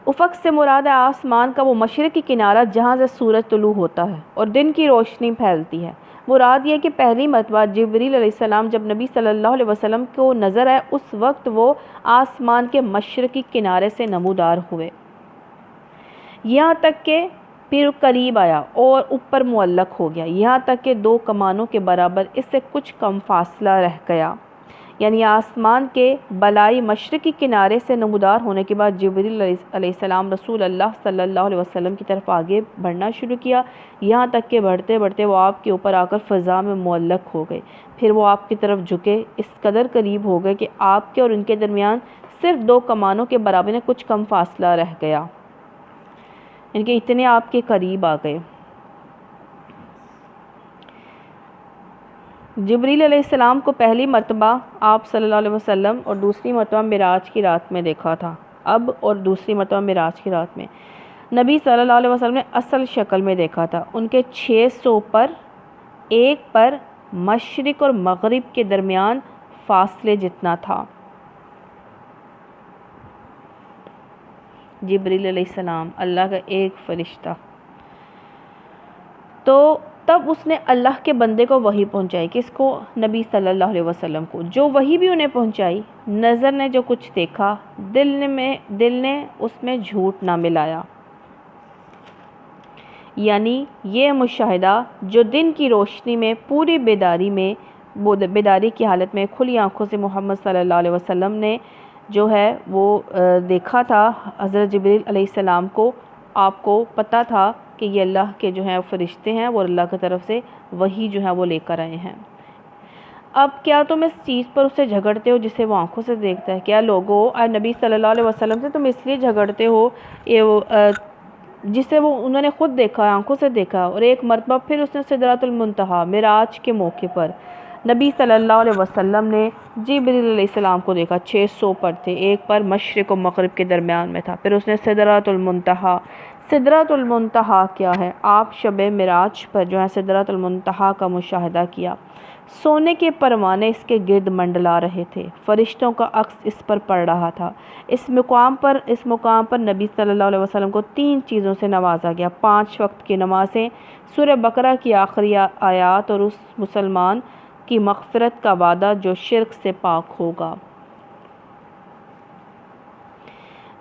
افق سے مراد ہے آسمان کا وہ مشرقی کنارہ جہاں سے سورج طلوع ہوتا ہے اور دن کی روشنی پھیلتی ہے۔ مراد یہ کہ پہلی مرتبہ جبریل علیہ السلام جب نبی صلی اللہ علیہ وسلم کو نظر آئے اس وقت وہ آسمان کے مشرقی کنارے سے نمودار ہوئے، یہاں تک کہ پھر قریب آیا اور اوپر معلق ہو گیا، یہاں تک کہ 2 کمانوں کے برابر اس سے کچھ کم فاصلہ رہ گیا، یعنی آسمان کے بلائی مشرقی کنارے سے نمودار ہونے کے بعد جبریل علیہ السلام رسول اللہ صلی اللہ علیہ وسلم کی طرف آگے بڑھنا شروع کیا، یہاں تک کہ بڑھتے بڑھتے وہ آپ کے اوپر آ کر فضا میں معلق ہو گئے، پھر وہ آپ کی طرف جھکے، اس قدر قریب ہو گئے کہ آپ کے اور ان کے درمیان صرف 2 کمانوں کے برابر میں کچھ کم فاصلہ رہ گیا، یعنی کہ اتنے آپ کے قریب آ گئے۔ جبریل علیہ السلام کو پہلی مرتبہ آپ صلی اللہ علیہ وسلم اور دوسری مرتبہ معراج کی رات میں دیکھا تھا، اب اور دوسری مرتبہ معراج کی رات میں نبی صلی اللہ علیہ وسلم نے اصل شکل میں دیکھا تھا، ان کے 600 پر ایک پر مشرق اور مغرب کے درمیان فاصلے جتنا تھا۔ جبریل علیہ السلام اللہ کا ایک فرشتہ، تو تب اس نے اللہ کے بندے کو وحی پہنچائی، کس کو؟ نبی صلی اللہ علیہ وسلم کو، جو وحی بھی انہیں پہنچائی، نظر نے جو کچھ دیکھا دل نے اس میں جھوٹ نہ ملایا، یعنی یہ مشاہدہ جو دن کی روشنی میں پوری بیداری کی حالت میں کھلی آنکھوں سے محمد صلی اللہ علیہ وسلم نے جو ہے وہ دیکھا تھا حضرت جبریل علیہ السلام کو، آپ کو پتہ تھا کہ یہ اللہ کے جو ہیں فرشتے ہیں، وہ اللہ کی طرف سے وحی جو ہے وہ لے کر آئے ہیں۔ اب کیا تم اس چیز پر اس سے جھگڑتے ہو جسے وہ آنکھوں سے دیکھتا ہے؟ کیا لوگوں اے نبی صلی اللہ علیہ وسلم سے تم اس لیے جھگڑتے ہو جسے وہ انہوں نے خود دیکھا، آنکھوں سے دیکھا؟ اور ایک مرتبہ پھر اس نے سدرۃ المنتہا معراج کے موقع پر نبی صلی اللہ علیہ وسلم نے جبریل علیہ السلام کو دیکھا، 600 پر تھے، ایک پر مشرق و مغرب کے درمیان میں تھا۔ پھر اس نے سدرۃ المنتہا کیا ہے؟ آپ شب معراج پر جو ہے سدرۃ المنتہا کا مشاہدہ کیا۔ سونے کے پروانے اس کے گرد منڈلا رہے تھے، فرشتوں کا عکس اس پر پڑ رہا تھا۔ اس مقام پر نبی صلی اللہ علیہ وسلم کو 3 چیزوں سے نوازا گیا: 5 وقت کی نمازیں، سورہ بقرہ کی آخری آیات، اور اس مسلمان کی مغفرت کا وعدہ جو شرک سے پاک ہوگا۔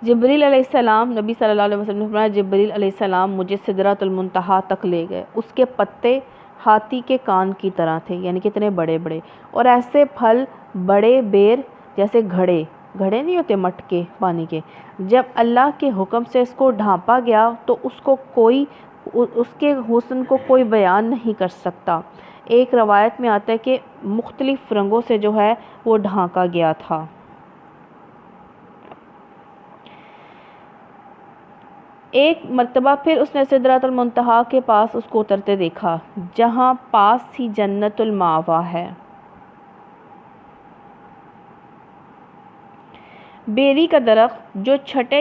جبریل علیہ السلام، نبی صلی اللہ علیہ وسلم نے فرمایا، جبریل علیہ السلام مجھے سدرۃ المنتہا تک لے گئے۔ اس کے پتے ہاتھی کے کان کی طرح تھے، یعنی کتنے بڑے بڑے، اور ایسے پھل بڑے بیر جیسے گھڑے نہیں ہوتے مٹکے پانی کے۔ جب اللہ کے حکم سے اس کو ڈھانپا گیا تو اس کے حسن کو کوئی بیان نہیں کر سکتا۔ ایک روایت میں آتا ہے کہ مختلف رنگوں سے جو ہے وہ ڈھانکا گیا تھا۔ ایک مرتبہ پھر اس نے سدرۃ المنتہا کے پاس اس کو اترتے دیکھا، جہاں پاس ہی جنت الماوا ہے۔ بیری کا درخت جو چھٹے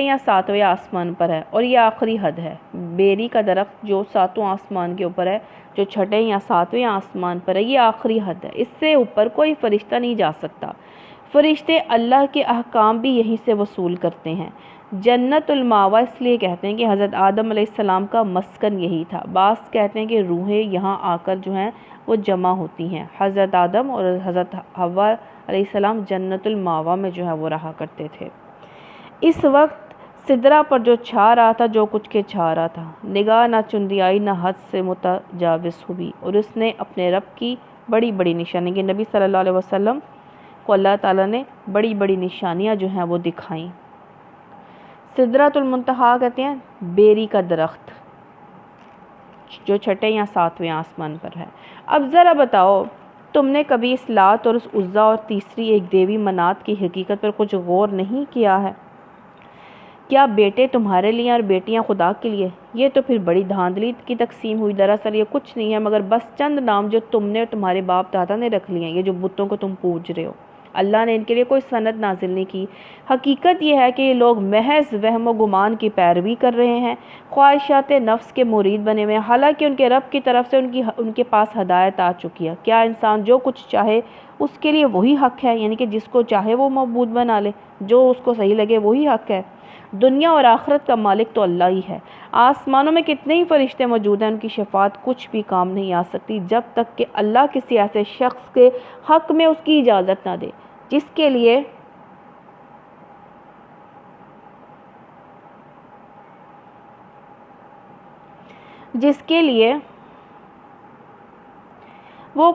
یا ساتویں آسمان پر ہے، اور یہ آخری حد ہے۔ بیری کا درخت جو 7 آسمان کے اوپر ہے، جو چھٹے یا 7ویں آسمان پر ہے، یہ آخری حد ہے۔ اس سے اوپر کوئی فرشتہ نہیں جا سکتا۔ فرشتے اللہ کے احکام بھی یہیں سے وصول کرتے ہیں۔ جنت الماوا اس لیے کہتے ہیں کہ حضرت آدم علیہ السلام کا مسکن یہی تھا۔ بعض کہتے ہیں کہ روحیں یہاں آ کر جو ہیں وہ جمع ہوتی ہیں۔ حضرت آدم اور حضرت حوا علیہ السلام جنت الماوا میں جو ہے وہ رہا کرتے تھے۔ اس وقت سدرہ پر جو چھا رہا تھا، جو کچھ کے چھا رہا تھا، نگاہ نہ چندیائی نہ حد سے متجاوز ہوئی، اور اس نے اپنے رب کی بڑی بڑی نشانی کہ نبی صلی اللہ علیہ وسلم کو اللہ تعالیٰ نے بڑی بڑی نشانیاں جو ہیں وہ دکھائیں۔ سدرۃ المنتہا کہتے ہیں بیری کا درخت جو چھٹے یا 7ویں آسمان پر ہے۔ اب ذرا بتاؤ، تم نے کبھی اس لات اور اس عزا اور تیسری ایک دیوی منات کی حقیقت پر کچھ غور نہیں کیا ہے؟ کیا بیٹے تمہارے لیے اور بیٹیاں خدا کے لیے؟ یہ تو پھر بڑی دھاندلی کی تقسیم ہوئی۔ دراصل یہ کچھ نہیں ہے مگر بس چند نام جو تم نے اور تمہارے باپ دادا نے رکھ لیے ہیں۔ یہ جو بتوں کو تم پوج رہے ہو، اللہ نے ان کے لیے کوئی سند نازل نہیں کی۔ حقیقت یہ ہے کہ یہ لوگ محض وہم و گمان کی پیروی کر رہے ہیں، خواہشات نفس کے مرید بنے ہوئے ہیں، حالانکہ ان کے رب کی طرف سے ان کے پاس ہدایت آ چکی ہے۔ کیا انسان جو کچھ چاہے اس کے لیے وہی حق ہے؟ یعنی کہ جس کو چاہے وہ معبود بنا لے، جو اس کو صحیح لگے وہی حق ہے۔ دنیا اور آخرت کا مالک تو اللہ ہی ہے۔ آسمانوں میں کتنے ہی فرشتے موجود ہیں، ان کی شفاعت کچھ بھی کام نہیں آ سکتی جب تک کہ اللہ کسی ایسے شخص کے حق میں اس کی اجازت نہ دے جس کے لیے وہ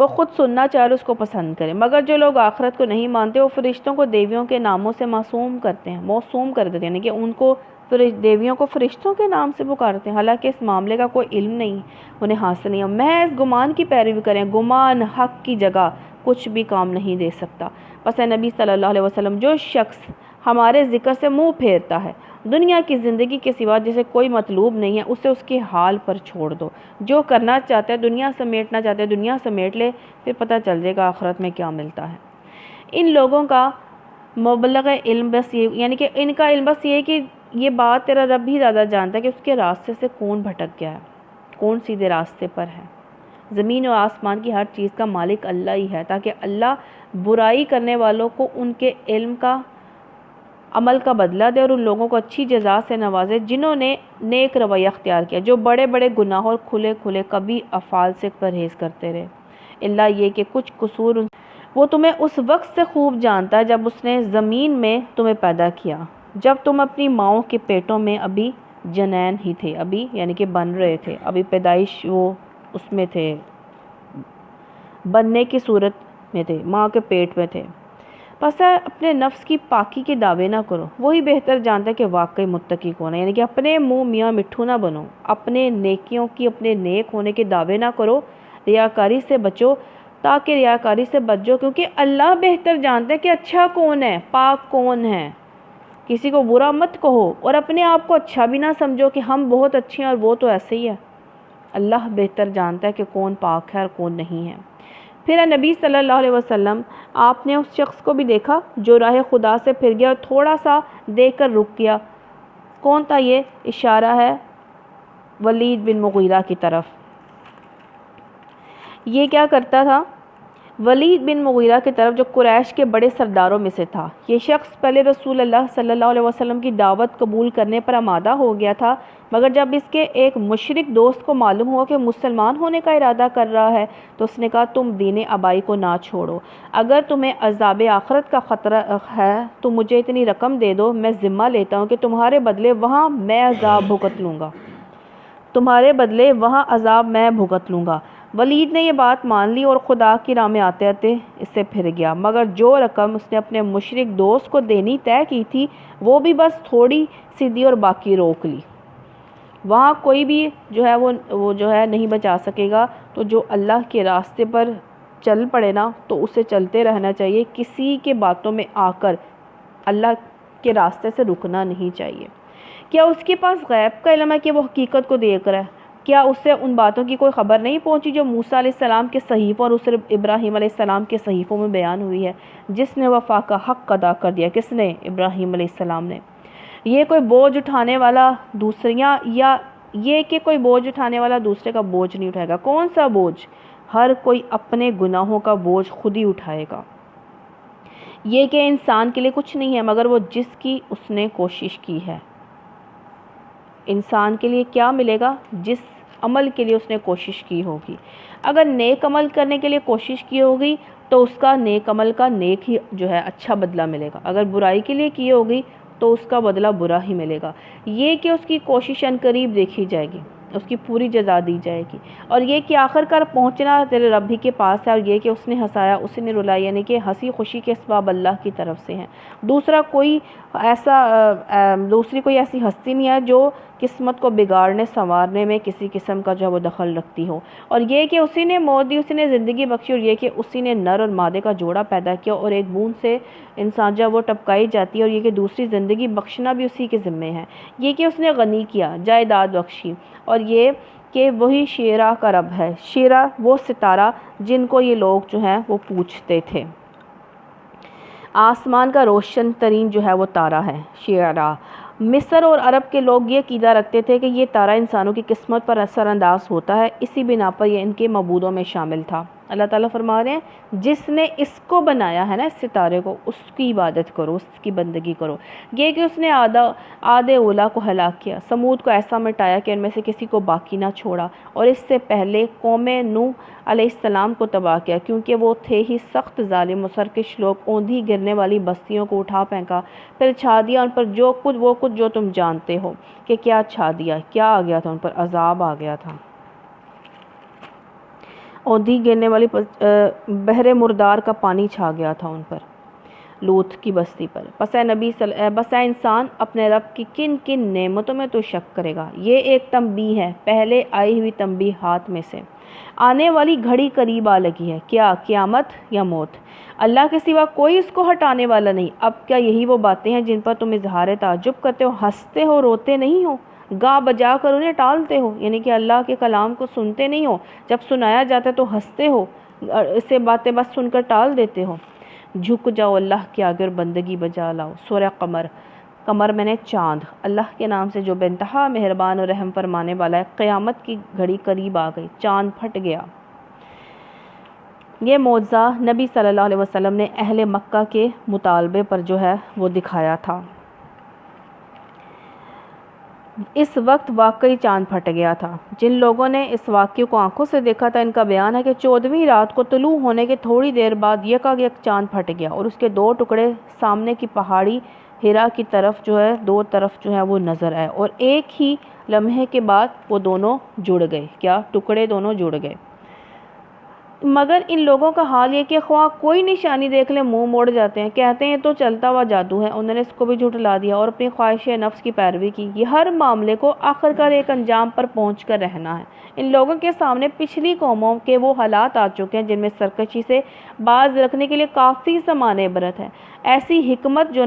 خود سننا چاہے اور اس کو پسند کرے۔ مگر جو لوگ آخرت کو نہیں مانتے وہ فرشتوں کو دیویوں کے ناموں سے موسوم کر دیتے ہیں، یعنی کہ ان کو دیویوں کو فرشتوں کے نام سے پکارتے ہیں، حالانکہ اس معاملے کا کوئی علم نہیں انہیں حاصل نہیں ہے۔ محض گمان کی پیروی کریں۔ گمان حق کی جگہ کچھ بھی کام نہیں دے سکتا۔ پس نبی صلی اللہ علیہ وسلم، جو شخص ہمارے ذکر سے منہ پھیرتا ہے، دنیا کی زندگی کے سوا جسے کوئی مطلوب نہیں ہے، اسے اس کے حال پر چھوڑ دو۔ جو کرنا چاہتا ہے، دنیا سمیٹنا چاہتا ہے، دنیا سمیٹ لے، پھر پتہ چل جائے گا آخرت میں کیا ملتا ہے۔ ان لوگوں کا مبلغ علم بس یہ، یعنی کہ ان کا علم بس یہ ہے کہ یہ بات تیرا رب ہی زیادہ جانتا ہے کہ اس کے راستے سے کون بھٹک گیا ہے، کون سیدھے راستے پر ہے۔ زمین و آسمان کی ہر چیز کا مالک اللہ ہی ہے، تاکہ اللہ برائی کرنے والوں کو ان کے علم کا عمل کا بدلہ دے اور ان لوگوں کو اچھی جزا سے نوازے جنہوں نے نیک رویہ اختیار کیا، جو بڑے بڑے گناہوں اور کھلے کھلے کبھی افعال سے پرہیز کرتے رہے۔ اللہ یہ کہ کچھ قصور وہ تمہیں اس وقت سے خوب جانتا ہے جب اس نے زمین میں تمہیں پیدا کیا، جب تم اپنی ماؤں کے پیٹوں میں ابھی جنین ہی تھے، ابھی یعنی کہ بن رہے تھے، ابھی پیدائش وہ اس میں تھے، بننے کی صورت میں تھے، ماں کے پیٹ میں تھے۔ پس اپنے نفس کی پاکی کے دعوے نہ کرو، وہی بہتر جانتا ہے کہ واقعی متقی کون ہے۔ یعنی کہ اپنے منہ میاں مٹھو نہ بنو، اپنے نیکیوں کی، اپنے نیک ہونے کے دعوے نہ کرو، ریاکاری سے بچو، تاکہ ریاکاری سے بچ جاؤ، کیونکہ اللہ بہتر جانتا ہے کہ اچھا کون ہے، پاک کون ہے۔ کسی کو برا مت کہو اور اپنے آپ کو اچھا بھی نہ سمجھو کہ ہم بہت اچھے ہیں اور وہ تو ایسے ہی ہے۔ اللہ بہتر جانتا ہے کہ کون پاک ہے اور کون نہیں ہے۔ پھر نبی صلی اللہ علیہ وسلم آپ نے اس شخص کو بھی دیکھا جو راہ خدا سے پھر گیا اور تھوڑا سا دیکھ کر رک گیا۔ کون تھا یہ؟ اشارہ ہے ولید بن مغیرہ کی طرف۔ یہ کیا کرتا تھا؟ ولید بن مغیرہ کی طرف، جو قریش کے بڑے سرداروں میں سے تھا۔ یہ شخص پہلے رسول اللہ صلی اللہ علیہ وسلم کی دعوت قبول کرنے پر آمادہ ہو گیا تھا، مگر جب اس کے ایک مشرک دوست کو معلوم ہوا کہ مسلمان ہونے کا ارادہ کر رہا ہے تو اس نے کہا تم دین آبائی کو نہ چھوڑو، اگر تمہیں عذاب آخرت کا خطرہ ہے تو مجھے اتنی رقم دے دو، میں ذمہ لیتا ہوں کہ تمہارے بدلے وہاں میں عذاب بھگت لوں گا، تمہارے بدلے وہاں عذاب میں بھگت لوں گا۔ ولید نے یہ بات مان لی اور خدا کی راہ میں آتے آتے اس سے پھر گیا، مگر جو رقم اس نے اپنے مشرک دوست کو دینی طے کی تھی وہ بھی بس تھوڑی سی دی اور باقی روک لی۔ وہاں کوئی بھی جو ہے وہ جو ہے نہیں بچا سکے گا۔ تو جو اللہ کے راستے پر چل پڑے نا تو اسے چلتے رہنا چاہیے، کسی کے باتوں میں آ کر اللہ کے راستے سے رکنا نہیں چاہیے۔ کیا اس کے پاس غیب کا علم ہے کہ وہ حقیقت کو دیکھ رہا ہے؟ کیا اس سے ان باتوں کی کوئی خبر نہیں پہنچی جو موسیٰ علیہ السلام کے صحیفوں اور اسے ابراہیم علیہ السلام کے صحیفوں میں بیان ہوئی ہے؟ جس نے وفا کا حق ادا کر دیا، کس نے؟ ابراہیم علیہ السلام نے۔ یہ کوئی بوجھ اٹھانے والا کوئی بوجھ اٹھانے والا دوسرے کا بوجھ نہیں اٹھائے گا۔ کون سا بوجھ؟ ہر کوئی اپنے گناہوں کا بوجھ خود ہی اٹھائے گا۔ یہ کہ انسان کے لیے کچھ نہیں ہے مگر وہ جس کی اس نے کوشش کی ہے۔ انسان کے لیے کیا ملے گا؟ جس عمل کے لیے اس نے کوشش کی ہوگی۔ اگر نیک عمل کرنے کے لیے کوشش کی ہوگی تو اس کا نیک عمل کا نیک ہی جو ہے اچھا بدلہ ملے گا، اگر برائی کے لیے کی ہوگی تو اس کا بدلہ برا ہی ملے گا۔ یہ کہ اس کی کوشش عنقریب دیکھی جائے گی، اس کی پوری جزا دی جائے گی، اور یہ کہ آخر کار پہنچنا تیرے رب ہی کے پاس ہے، اور یہ کہ اس نے ہنسایا اسی نے رلایا، یعنی کہ ہنسی خوشی کے اسباب اللہ کی طرف سے ہیں۔ دوسری کوئی ایسی ہستی نہیں ہے جو قسمت کو بگاڑنے سنوارنے میں کسی قسم کا جو ہے وہ دخل رکھتی ہو، اور یہ کہ اسی نے موت دی، اسی نے زندگی بخشی، اور یہ کہ اسی نے نر اور مادے کا جوڑا پیدا کیا، اور ایک بوند سے انسان جو ہے وہ ٹپکائی جاتی ہے، اور یہ کہ دوسری زندگی بخشنا بھی اسی کے ذمے ہے۔ یہ کہ اس نے غنی کیا، جائیداد بخشی، اور یہ کہ وہی شیرہ کا رب ہے۔ شیرہ وہ ستارہ جن کو یہ لوگ جو ہیں وہ پوچھتے تھے۔ آسمان کا روشن ترین جو ہے وہ تارہ ہے شیرہ۔ مصر اور عرب کے لوگ یہ عقیدہ رکھتے تھے کہ یہ تارہ انسانوں کی قسمت پر اثر انداز ہوتا ہے، اسی بنا پر یہ ان کے معبودوں میں شامل تھا۔ اللہ تعالیٰ فرما رہے ہیں جس نے اس کو بنایا ہے نا، اس ستارے کو، اس کی عبادت کرو، اس کی بندگی کرو۔ یہ کہ اس نے عاد اولا کو ہلاک کیا، سمود کو ایسا مٹایا کہ ان میں سے کسی کو باقی نہ چھوڑا، اور اس سے پہلے قوم نوح علیہ السلام کو تباہ کیا، کیونکہ وہ تھے ہی سخت ظالم و سرکش لوگ۔ اوندھی گرنے والی بستیوں کو اٹھا پھینکا، پھر چھا دیا ان پر وہ کچھ جو تم جانتے ہو کہ کیا چھا دیا، کیا آ گیا تھا ان پر؟ عذاب آ گیا تھا۔ اوندھی گرنے والی بحر مردار کا پانی چھا گیا تھا ان پر، لوط کی بستی پر۔ بس اے انسان اپنے رب کی کن کن نعمتوں میں تو شک کرے گا۔ یہ ایک تنبیہ ہے، پہلے آئی ہوئی تنبیہات میں سے۔ آنے والی گھڑی قریب آ لگی ہے، کیا؟ قیامت یا موت۔ اللہ کے سوا کوئی اس کو ہٹانے والا نہیں۔ اب کیا یہی وہ باتیں ہیں جن پر تم اظہار تعجب کرتے ہو، ہنستے ہو، روتے نہیں ہو، گا بجا کر انہیں ٹالتے ہو؟ یعنی کہ اللہ کے کلام کو سنتے نہیں ہو، جب سنایا جاتا ہے تو ہنستے ہو، اسے باتیں بس سن کر ٹال دیتے ہو۔ جھک جاؤ اللہ کے آگے اور بندگی بجا لاؤ۔ سورہ قمر، قمر میں نے چاند، اللہ کے نام سے جو بے انتہا مہربان اور رحم فرمانے والا ہے۔ قیامت کی گھڑی قریب آ گئی، چاند پھٹ گیا۔ یہ معجزہ نبی صلی اللہ علیہ وسلم نے اہل مکہ کے مطالبے پر جو ہے وہ دکھایا تھا۔ اس وقت واقعی چاند پھٹ گیا تھا۔ جن لوگوں نے اس واقعے کو آنکھوں سے دیکھا تھا، ان کا بیان ہے کہ 14ویں رات کو طلوع ہونے کے تھوڑی دیر بعد یکایک چاند پھٹ گیا، اور اس کے 2 ٹکڑے سامنے کی پہاڑی ہرا کی طرف جو ہے 2 طرف جو ہے وہ نظر آئے، اور ایک ہی لمحے کے بعد وہ دونوں جڑ گئے۔ کیا؟ ٹکڑے دونوں جڑ گئے۔ مگر ان لوگوں کا حال یہ کہ خواہ کوئی نشانی دیکھ لیں منہ موڑ جاتے ہیں، کہتے ہیں تو چلتا ہوا جادو ہے، انہوں نے اس کو بھی جھٹلا دیا اور اپنی خواہش نفس کی پیروی کی۔ یہ ہر معاملے کو آخرکار ایک انجام پر پہنچ کر رہنا ہے۔ ان لوگوں کے سامنے پچھلی قوموں کے وہ حالات آ چکے ہیں جن میں سرکشی سے باز رکھنے کے لیے کافی سامان عبرت ہے۔ ایسی حکمت جو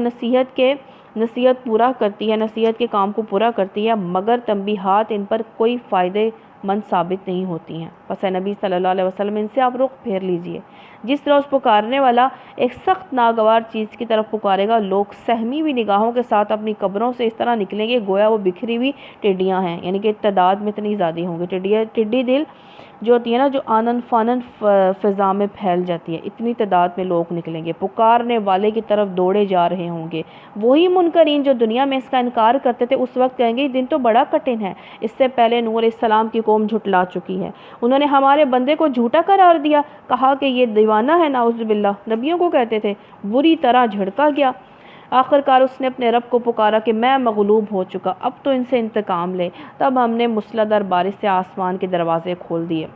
نصیحت پورا کرتی ہے، نصیحت کے کام کو پورا کرتی ہے، مگر تنبیہات ان پر کوئی فائدے مند ثابت نہیں ہوتی ہیں۔ پس اے نبی صلی اللہ علیہ وسلم، ان سے آپ رخ پھیر لیجئے۔ جس طرح اس پکارنے والا ایک سخت ناگوار چیز کی طرف پکارے گا، لوگ سہمی ہوئی نگاہوں کے ساتھ اپنی قبروں سے اس طرح نکلیں گے گویا وہ بکھری ہوئی ٹڈیاں ہیں، یعنی کہ تعداد میں اتنی زیادہ ہوں گے۔ ٹڈی دل جو ہوتی ہے نا، جو آنن فانن فضا میں پھیل جاتی ہے، اتنی تعداد میں لوگ نکلیں گے، پکارنے والے کی طرف دوڑے جا رہے ہوں گے۔ وہی منکرین جو دنیا میں اس کا انکار کرتے تھے اس وقت کہیں گے یہ دن تو بڑا کٹھن ہے، اس سے پہلے نوح علیہ السلام کی قوم جھٹلا چکی ہے، انہوں نے ہمارے بندے کو جھوٹا قرار دیا، کہا کہ یہ دیوانہ ہے، نعوذ باللہ، نبیوں کو کہتے تھے، بری طرح جھڑکا گیا۔ آخرکار اس نے اپنے رب کو پکارا کہ میں مغلوب ہو چکا، اب تو ان سے انتقام لے۔ تب ہم نے موسلادھار بارش سے آسمان کے دروازے کھول دیے،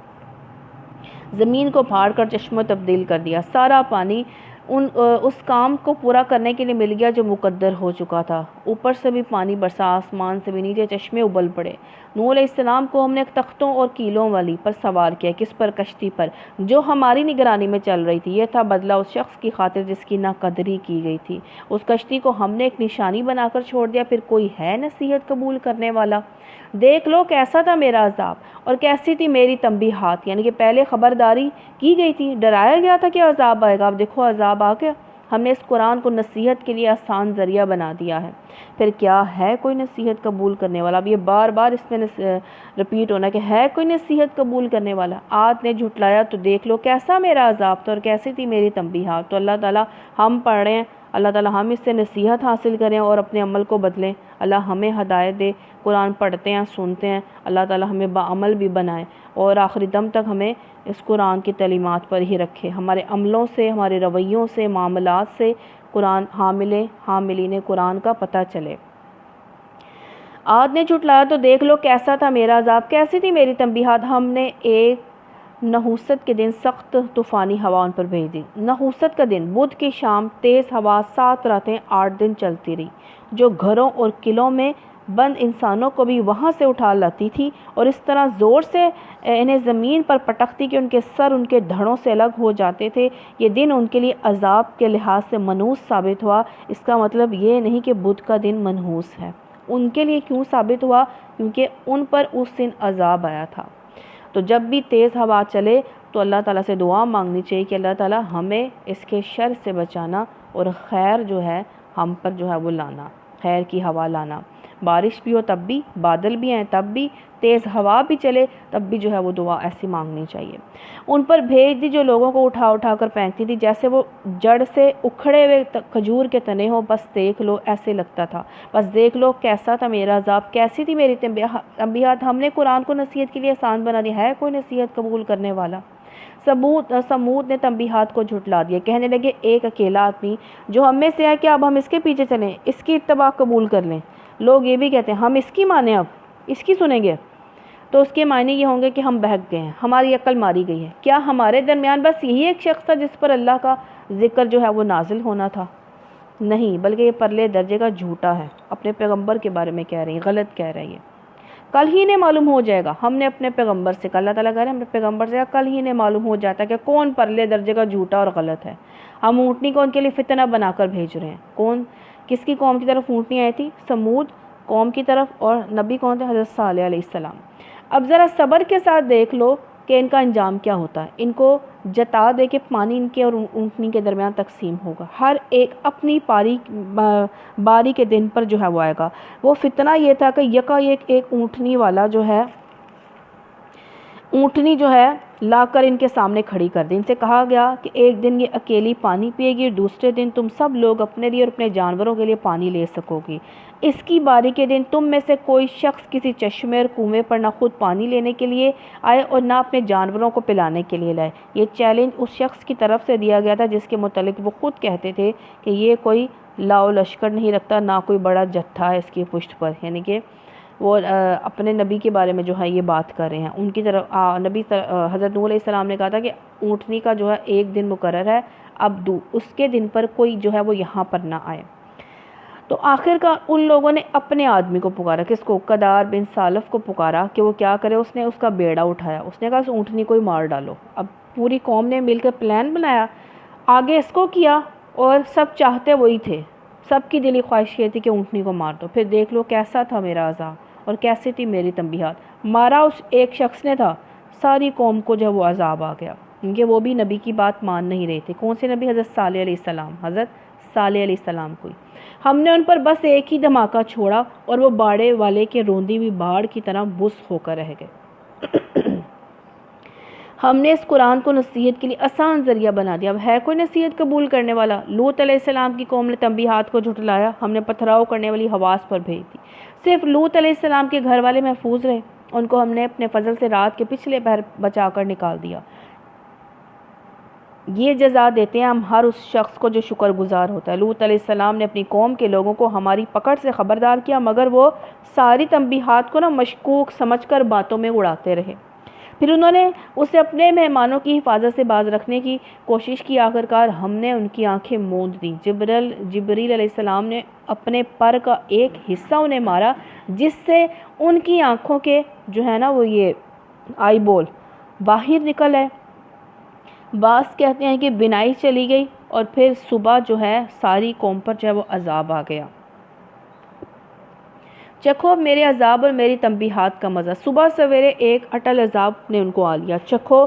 زمین کو پھاڑ کر چشموں تبدیل کر دیا، سارا پانی اس کام کو پورا کرنے کے لیے مل گیا جو مقدر ہو چکا تھا۔ اوپر سے بھی پانی برسا، آسمان سے بھی نیچے چشمے ابل پڑے۔ نوح علیہ السلام کو ہم نے تختوں اور کیلوں والی پر سوار کیا، کس پر؟ کشتی پر، جو ہماری نگرانی میں چل رہی تھی۔ یہ تھا بدلہ اس شخص کی خاطر جس کی ناقدری کی گئی تھی۔ اس کشتی کو ہم نے ایک نشانی بنا کر چھوڑ دیا، پھر کوئی ہے نصیحت قبول کرنے والا؟ دیکھ لو کیسا تھا میرا عذاب اور کیسی تھی میری تنبیہات، یعنی کہ پہلے خبرداری کی گئی تھی، ڈرایا گیا تھا کہ عذاب آئے گا، اب دیکھو عذاب آ گیا۔ ہم نے اس قرآن کو نصیحت کے لیے آسان ذریعہ بنا دیا ہے، پھر کیا ہے کوئی نصیحت قبول کرنے والا؟ اب یہ بار بار اس میں رپیٹ ہونا کہ ہے کوئی نصیحت قبول کرنے والا۔ عاد نے جھٹلایا تو دیکھ لو کیسا میرا عذاب تھا اور کیسی تھی میری تنبیہات۔ تو اللہ تعالیٰ ہم پڑھ رہے ہیں، اللہ تعالیٰ ہم اس سے نصیحت حاصل کریں اور اپنے عمل کو بدلیں، اللہ ہمیں ہدایت دے۔ قرآن پڑھتے ہیں، سنتے ہیں، اللہ تعالیٰ ہمیں باعمل بھی بنائے اور آخری دم تک ہمیں اس قرآن کی تعلیمات پر ہی رکھے، ہمارے عملوں سے، ہمارے رویوں سے، معاملات سے قرآن حاملین قرآن کا پتہ چلے۔ عاد نے جھٹلایا تو دیکھ لو کیسا تھا میرا عذاب، کیسی تھی میری تنبیہات۔ ہم نے ایک نحوست کے دن سخت طوفانی ہوا ان پر بھیج دی۔ نحوست کا دن، بدھ کی شام، تیز ہوا 7 راتیں 8 دن چلتی رہی، جو گھروں اور قلعوں میں بند انسانوں کو بھی وہاں سے اٹھا لاتی تھی اور اس طرح زور سے انہیں زمین پر پٹکتی کہ ان کے سر ان کے دھڑوں سے الگ ہو جاتے تھے۔ یہ دن ان کے لیے عذاب کے لحاظ سے منحوس ثابت ہوا۔ اس کا مطلب یہ نہیں کہ بدھ کا دن منحوس ہے، ان کے لیے کیوں ثابت ہوا؟ کیونکہ ان پر اس دن عذاب آیا تھا۔ تو جب بھی تیز ہوا چلے تو اللہ تعالیٰ سے دعا مانگنی چاہیے کہ اللہ تعالیٰ ہمیں اس کے شر سے بچانا اور خیر جو ہے ہم پر جو ہے وہ لانا، خیر کی ہوا لانا۔ بارش بھی ہو تب بھی، بادل بھی ہیں تب بھی، تیز ہوا بھی چلے تب بھی جو ہے وہ دعا ایسی مانگنی چاہیے۔ ان پر بھیج دی جو لوگوں کو اٹھا اٹھا کر پھینکتی تھی، جیسے وہ جڑ سے اکھڑے ہوئے کھجور کے تنے ہو، بس دیکھ لو ایسے لگتا تھا۔ بس دیکھ لو کیسا تھا میرا عذاب، کیسی تھی میری تنبیہات۔ ہم نے قرآن کو نصیحت کے لیے آسان بنا دیا، ہے کوئی نصیحت قبول کرنے والا؟ سمود نے تنبیہات کو جھٹلا دیا، کہنے لگے ایک اکیلا آدمی جو ہم میں سے ہے کہ اب ہم اس کے پیچھے چلیں، اس کی اتباع قبول کر لیں۔ لوگ یہ بھی کہتے ہیں ہم اس کی مانیں، اب اس کی سنیں گے، تو اس کے معنی یہ ہوں گے کہ ہم بہک گئے ہیں، ہماری عقل ماری گئی ہے۔ کیا ہمارے درمیان بس یہی ایک شخص تھا جس پر اللہ کا ذکر جو ہے وہ نازل ہونا تھا؟ نہیں، بلکہ یہ پرلے درجے کا جھوٹا ہے، اپنے پیغمبر کے بارے میں کہہ رہی ہیں، غلط کہہ رہی ہیں۔ کل ہی انہیں معلوم ہو جائے گا، ہم نے اپنے پیغمبر سے کہا، اللہ تعالیٰ کہہ رہے ہیں ہم نے پیغمبر سے کہا کل ہی انہیں معلوم ہو جاتا ہے کہ کون پرلے درجے کا جھوٹا اور غلط ہے۔ ہم اونٹنی کو ان کے لیے فتنہ بنا کر بھیج رہے ہیں۔ کس کی قوم کی طرف اونٹنی آئی تھی؟ سمود قوم کی طرف، اور نبی کون تھے؟ حضرت صالح علیہ السلام۔ اب ذرا صبر کے ساتھ دیکھ لو کہ ان کا انجام کیا ہوتا ہے۔ ان کو جتا دے کہ پانی ان کے اور اونٹنی کے درمیان تقسیم ہوگا، ہر ایک اپنی باری کے دن پر جو ہے وہ آئے گا۔ وہ فتنہ یہ تھا کہ ایک اونٹنی والا جو ہے، اونٹنی جو ہے لا کر ان کے سامنے کھڑی کر دی۔ ان سے کہا گیا کہ ایک دن یہ اکیلی پانی پیے گی، دوسرے دن تم سب لوگ اپنے لیے اور اپنے جانوروں کے لیے پانی لے سکو گی۔ اس کی باری کے دن تم میں سے کوئی شخص کسی چشمے اور کنویں پر نہ خود پانی لینے کے لیے آئے اور نہ اپنے جانوروں کو پلانے کے لیے لائے۔ یہ چیلنج اس شخص کی طرف سے دیا گیا تھا جس کے متعلق وہ خود کہتے تھے کہ یہ کوئی لاؤ لشکر نہیں رکھتا، نہ کوئی بڑا جتھا ہے اس کی پشت پر، یعنی کہ وہ اپنے نبی کے بارے میں جو ہے یہ بات کر رہے ہیں. ان کی طرف حضرت نوح علیہ السلام نے کہا تھا کہ اونٹنی کا جو ہے ایک دن مقرر ہے، اب اس کے دن پر کوئی جو ہے وہ یہاں پر نہ آئے. تو آخر کا ان لوگوں نے اپنے آدمی کو پکارا، کس کو؟ قدار بن سالف کو پکارا کہ وہ کیا کرے. اس نے اس کا بیڑا اٹھایا، اس نے کہا اس اونٹنی کو ہی مار ڈالو. اب پوری قوم نے مل کر پلان بنایا، آگے اس کو کیا، اور سب چاہتے وہی تھے، سب کی دلی خواہش یہ تھی کہ اونٹنی کو مار دو. پھر دیکھ لو کیسا تھا میرا عذاب اور کیسی تھی میری تنبیہات. مارا اس ایک شخص نے تھا، ساری قوم کو جو وہ عذاب آ گیا، کیونکہ وہ بھی نبی کی بات مان نہیں رہے تھے. کون سے نبی؟ حضرت صالح علیہ السلام. حضرت صالح علیہ السلام کو ہم نے ان پر بس ایک ہی دھماکہ چھوڑا اور وہ باڑے والے کے روندی ہوئی باڑ کی طرح بس ہو کر رہ گئے. ہم نے اس قرآن کو نصیحت کے لیے آسان ذریعہ بنا دیا. اب ہے کوئی نصیحت قبول کرنے والا؟ لوط علیہ السلام کی قوم نے تنبیہات کو جھٹلایا، ہم نے پتھراؤ کرنے والی حواس پر بھیج دی. صرف لوط علیہ السلام کے گھر والے محفوظ رہے، ان کو ہم نے اپنے فضل سے رات کے پچھلے پہر بچا کر نکال دیا. یہ جزا دیتے ہیں ہم ہر اس شخص کو جو شکر گزار ہوتا ہے. لوط علیہ السلام نے اپنی قوم کے لوگوں کو ہماری پکڑ سے خبردار کیا، مگر وہ ساری تنبیہات کو مشکوک سمجھ کر باتوں میں اڑاتے رہے. پھر انہوں نے اسے اپنے مہمانوں کی حفاظت سے باز رکھنے کی کوشش کی. آخرکار ہم نے ان کی آنکھیں موند دیں. جبریل علیہ السلام نے اپنے پر کا ایک حصہ انہیں مارا، جس سے ان کی آنکھوں کے جو ہے نا وہ یہ آئی بول باہر نکل ہے. بعض کہتے ہیں کہ بینائی چلی گئی، اور پھر صبح جو ہے ساری قوم پر جو ہے وہ عذاب آ گیا. چکھو اب میرے عذاب اور میری تنبیہات کا مزہ. صبح سویرے ایک اٹل عذاب نے ان کو آ لیا. چکھو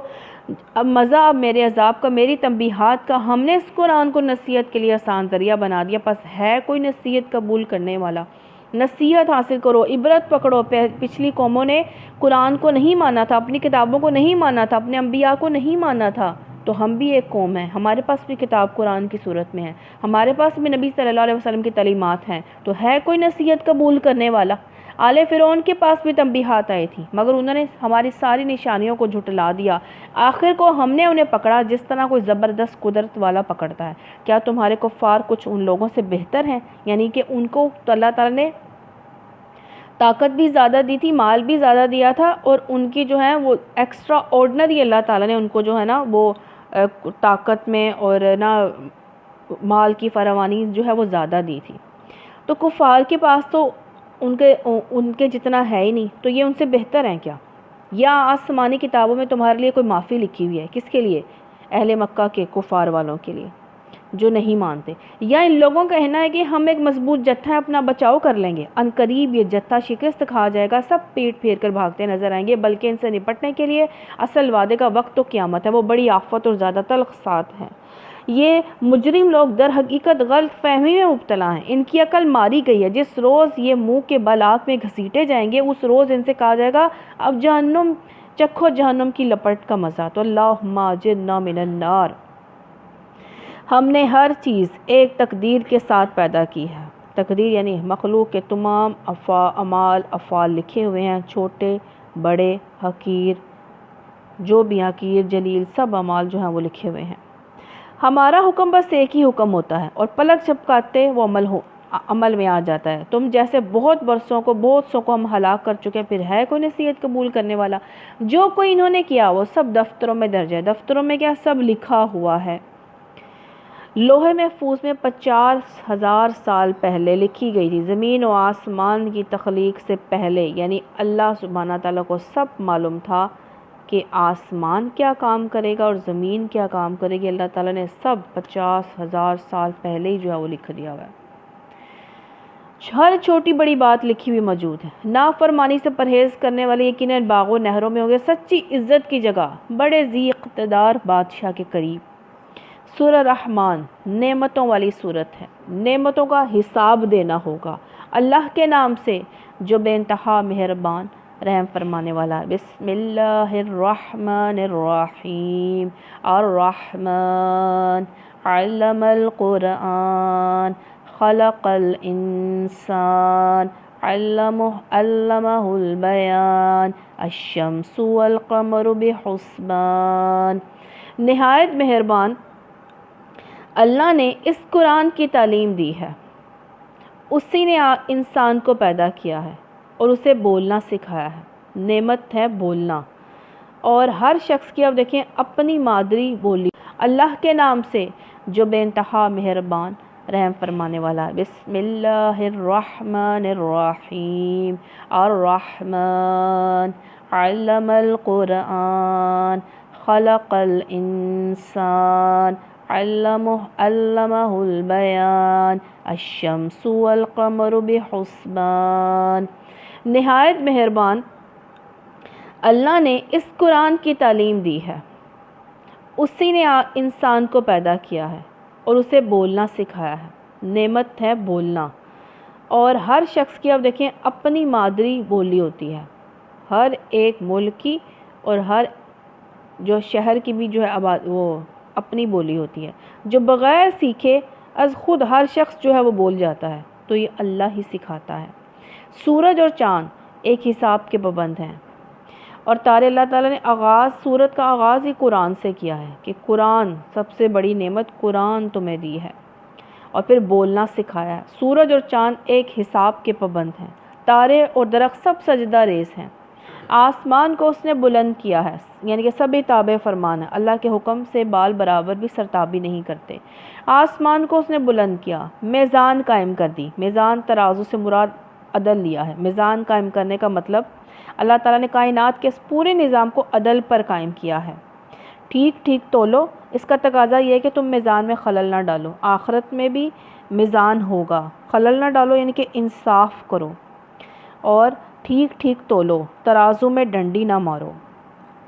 اب مزہ اب میرے عذاب کا، میری تنبیہات کا. ہم نے اس قرآن کو نصیحت کے لیے آسان ذریعہ بنا دیا. پس ہے کوئی نصیحت قبول کرنے والا؟ نصیحت حاصل کرو، عبرت پکڑو. پچھلی قوموں نے قرآن کو نہیں مانا تھا، اپنی کتابوں کو نہیں مانا تھا، اپنے انبیاء کو نہیں مانا تھا. تو ہم بھی ایک قوم ہیں، ہمارے پاس بھی کتاب قرآن کی صورت میں ہے، ہمارے پاس بھی نبی صلی اللہ علیہ وسلم کی تعلیمات ہیں. تو ہے کوئی نصیحت قبول کرنے والا؟ آل فرعون کے پاس بھی تنبیہات آئی تھی، مگر انہوں نے ہماری ساری نشانیوں کو جھٹلا دیا. آخر کو ہم نے انہیں پکڑا جس طرح کوئی زبردست قدرت والا پکڑتا ہے. کیا تمہارے کفار کچھ ان لوگوں سے بہتر ہیں؟ یعنی کہ ان کو اللہ تعالیٰ نے طاقت بھی زیادہ دی تھی، مال بھی زیادہ دیا تھا، اور ان کی جو ہے وہ ایکسٹرا آرڈنری اللہ تعالیٰ نے ان کو جو ہے نا وہ طاقت میں اور نا مال کی فراوانی جو ہے وہ زیادہ دی تھی. تو کفار کے پاس تو ان کے جتنا ہے ہی نہیں، تو یہ ان سے بہتر ہیں کیا؟ یا آسمانی کتابوں میں تمہارے لیے کوئی معافی لکھی ہوئی ہے؟ کس کے لیے؟ اہل مکہ کے کفار والوں کے لیے جو نہیں مانتے. یا ان لوگوں کا کہنا ہے کہ ہم ایک مضبوط جتھا اپنا بچاؤ کر لیں گے، ان قریب یہ جتھا شکست کھا جائے گا، سب پیٹ پھیر کر بھاگتے نظر آئیں گے. بلکہ ان سے نپٹنے کے لیے اصل وعدے کا وقت تو قیامت ہے، وہ بڑی آفت اور زیادہ تلخ ساتھ ہے. یہ مجرم لوگ در حقیقت غلط فہمی میں مبتلا ہیں، ان کی عقل ماری گئی ہے. جس روز یہ منہ کے بل آگ میں گھسیٹے جائیں گے، اس روز ان سے کہا جائے گا اب جہنم چکھو، جہنم کی لپٹ کا مزہ. تو اللہم اجرنا من النار. ہم نے ہر چیز ایک تقدیر کے ساتھ پیدا کی ہے. تقدیر یعنی مخلوق کے تمام اعمال افعال لکھے ہوئے ہیں، چھوٹے بڑے حقیر جو بھی حقیر جلیل سب اعمال جو ہیں وہ لکھے ہوئے ہیں. ہمارا حکم بس ایک ہی حکم ہوتا ہے، اور پلک جھپکاتے وہ عمل میں آ جاتا ہے. تم جیسے بہت برسوں کو بہت سو کو ہم ہلاک کر چکے. پھر ہے کوئی نصیحت قبول کرنے والا؟ جو کوئی انہوں نے کیا وہ سب دفتروں میں درج ہے. دفتروں میں کیا؟ سب لکھا ہوا ہے. لوہے محفوظ میں 50,000 سال پہلے لکھی گئی تھی. زمین و آسمان کی تخلیق سے پہلے یعنی اللہ سبحانہ تعالیٰ کو سب معلوم تھا کہ آسمان کیا کام کرے گا اور زمین کیا کام کرے گی. اللہ تعالیٰ نے سب 50,000 سال پہلے ہی جو ہے وہ لکھ دیا ہوا ہے. ہر چھوٹی بڑی بات لکھی ہوئی موجود ہے. نافرمانی سے پرہیز کرنے والے یقیناً باغوں نہروں میں ہوں گے سچی عزت کی جگہ، بڑے ذی اقتدار بادشاہ کے قریب. سورہ رحمان نعمتوں والی صورت ہے. نعمتوں کا حساب دینا ہوگا اللہ کے نام سے جو بے انتہا مہربان رحم فرمانے والا ہے. بسم اللہ الرحمن الرحیم. الرحمن علم القرآن خلق الانسان علمہ البیان الشمس والقمر بحسبان. نہایت مہربان اللہ نے اس قرآن کی تعلیم دی ہے، اسی نے انسان کو پیدا کیا ہے اور اسے بولنا سکھایا ہے۔ نعمت ہے بولنا، اور ہر شخص کی اب دیکھیں اپنی مادری بولی اللہ کے نام سے جو بے انتہا مہربان رحم فرمانے والا ہے۔ بسم اللہ الرحمن الرحیم۔ الرحمن علم القرآن خلق الانسان علمہ البیان الشمس والقمر بحسبان۔ نہایت مہربان اللہ نے اس قرآن کی تعلیم دی ہے، اسی نے انسان کو پیدا کیا ہے اور اسے بولنا سکھایا ہے۔ نعمت ہے بولنا، اور ہر شخص کی اب دیکھیں اپنی مادری بولی ہوتی ہے، ہر ایک ملک کی اور ہر جو شہر کی بھی جو ہے وہ اپنی بولی ہوتی ہے، جو بغیر سیکھے از خود ہر شخص جو ہے وہ بول جاتا ہے، تو یہ اللہ ہی سکھاتا ہے۔ سورج اور چاند ایک حساب کے پابند ہیں، اور تارے اللہ تعالیٰ نے سورت کا آغاز ہی قرآن سے کیا ہے کہ قرآن سب سے بڑی نعمت قرآن تمہیں دی ہے، اور پھر بولنا سکھایا ہے۔ سورج اور چاند ایک حساب کے پابند ہیں، تارے اور درخت سب سجدہ ریز ہیں، آسمان کو اس نے بلند کیا ہے، یعنی کہ سبھی تابع فرمان ہے، اللہ کے حکم سے بال برابر بھی سرتابی نہیں کرتے۔ آسمان کو اس نے بلند کیا، میزان قائم کر دی۔ میزان ترازو سے مراد عدل لیا ہے۔ میزان قائم کرنے کا مطلب اللہ تعالیٰ نے کائنات کے اس پورے نظام کو عدل پر قائم کیا ہے۔ ٹھیک ٹھیک تولو، اس کا تقاضا یہ ہے کہ تم میزان میں خلل نہ ڈالو۔ آخرت میں بھی میزان ہوگا، خلل نہ ڈالو یعنی کہ انصاف کرو، اور ٹھیک ٹھیک تولو، ترازو میں ڈنڈی نہ مارو۔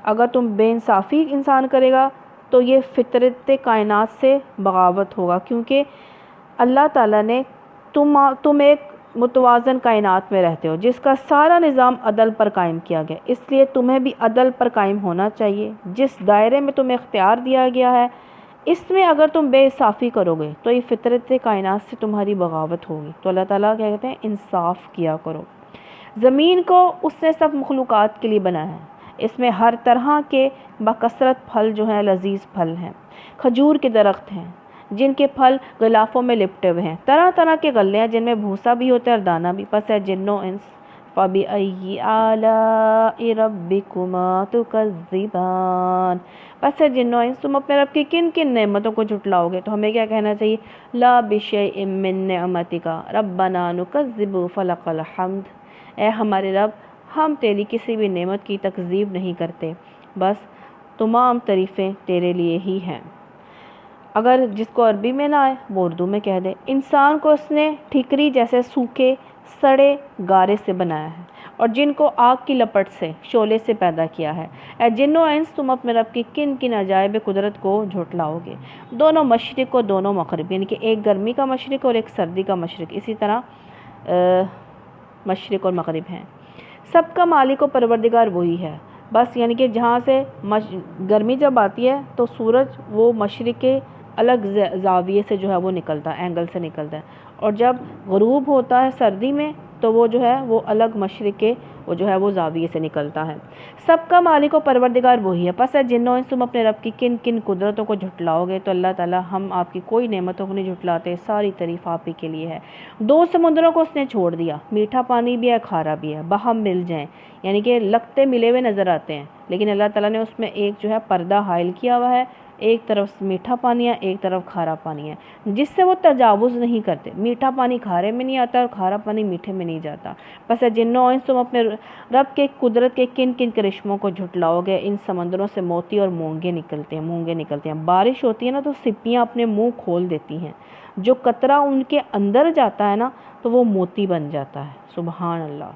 اگر تم بے انصافی انسان کرے گا تو یہ فطرت کائنات سے بغاوت ہوگا، کیونکہ اللہ تعالیٰ نے تم ایک متوازن کائنات میں رہتے ہو جس کا سارا نظام عدل پر قائم کیا گیا، اس لیے تمہیں بھی عدل پر قائم ہونا چاہیے۔ جس دائرے میں تمہیں اختیار دیا گیا ہے اس میں اگر تم بے انصافی کرو گے تو یہ فطرت کائنات سے تمہاری بغاوت ہوگی۔ تو اللہ تعالیٰ کیا کہتے ہیں، انصاف کیا کرو۔ زمین کو اس نے سب مخلوقات کے لیے بنایا ہے، اس میں ہر طرح کے بکثرت پھل جو ہیں لذیذ پھل ہیں۔ کھجور کے درخت ہیں جن کے پھل غلافوں میں لپٹے ہوئے ہیں، طرح طرح کے غلے ہیں جن میں بھوسا بھی ہوتا ہے اور دانہ بھی۔ پس ہے جن و انس فَبِأَيِّ آلَاءِ رَبِّكُمَا تُكَذِّبَانِ۔ پس ہے جن و انس تم اپنے رب کی کن کن نعمتوں کو جھٹلاؤ گے؟ تو ہمیں کیا کہنا چاہیے؟ لا بِشَيْءٍ مِّن نِعْمَتِكَ رَبَّنَا نُكَذِّبُ فَلَكَ الْحَمْدُ۔ اے ہمارے رب، ہم تیری کسی بھی نعمت کی تکذیب نہیں کرتے، بس تمام تعریفیں تیرے لیے ہی ہیں۔ اگر جس کو عربی میں نہ آئے وہ اردو میں کہہ دے۔ انسان کو اس نے ٹھیکری جیسے سوکھے سڑے گارے سے بنایا ہے، اور جن کو آگ کی لپٹ سے شعلے سے پیدا کیا ہے۔ اے جن و انس تم اپنے رب کی کن کن عجائب قدرت کو جھٹلاؤ گے؟ دونوں مشرق اور دونوں مغرب، یعنی کہ ایک گرمی کا مشرق اور ایک سردی کا مشرق، اسی طرح مشرق اور مغرب ہیں۔ سب کا مالک و پروردگار وہی ہے، بس یعنی کہ جہاں سے گرمی جب آتی ہے تو سورج وہ مشرق کے الگ زاویے سے جو ہے وہ نکلتا ہے، اینگل سے نکلتا ہے، اور جب غروب ہوتا ہے سردی میں تو وہ جو ہے وہ الگ مشرق کے وہ جو ہے وہ زاویے سے نکلتا ہے۔ سب کا مالک و پروردگار وہی ہے، پس ہے جن و انس تم اپنے رب کی کن کن قدرتوں کو جھٹلاؤ گے؟ تو اللہ تعالیٰ ہم آپ کی کوئی نعمتوں کو نہیں جھٹلاتے، ساری تعریف آپ ہی کے لیے ہے۔ دو سمندروں کو اس نے چھوڑ دیا، میٹھا پانی بھی ہے کھارا بھی ہے، باہم مل جائیں، یعنی کہ لگتے ملے ہوئے نظر آتے ہیں، لیکن اللہ تعالیٰ نے اس میں ایک جو ہے پردہ حائل کیا ہوا ہے، ایک طرف میٹھا پانی ہے ایک طرف کھارا پانی ہے، جس سے وہ تجاوز نہیں کرتے، میٹھا پانی کھارے میں نہیں آتا اور کھارا پانی میٹھے میں نہیں جاتا۔ بس جن و انس تم اپنے رب کے قدرت کے کن کن کرشموں کو جھٹلاؤ گے؟ ان سمندروں سے موتی اور مونگے نکلتے ہیں، بارش ہوتی ہے نا تو سپیاں اپنے منہ کھول دیتی ہیں، جو قطرہ ان کے اندر جاتا ہے نا تو وہ موتی بن جاتا ہے۔ سبحان اللہ۔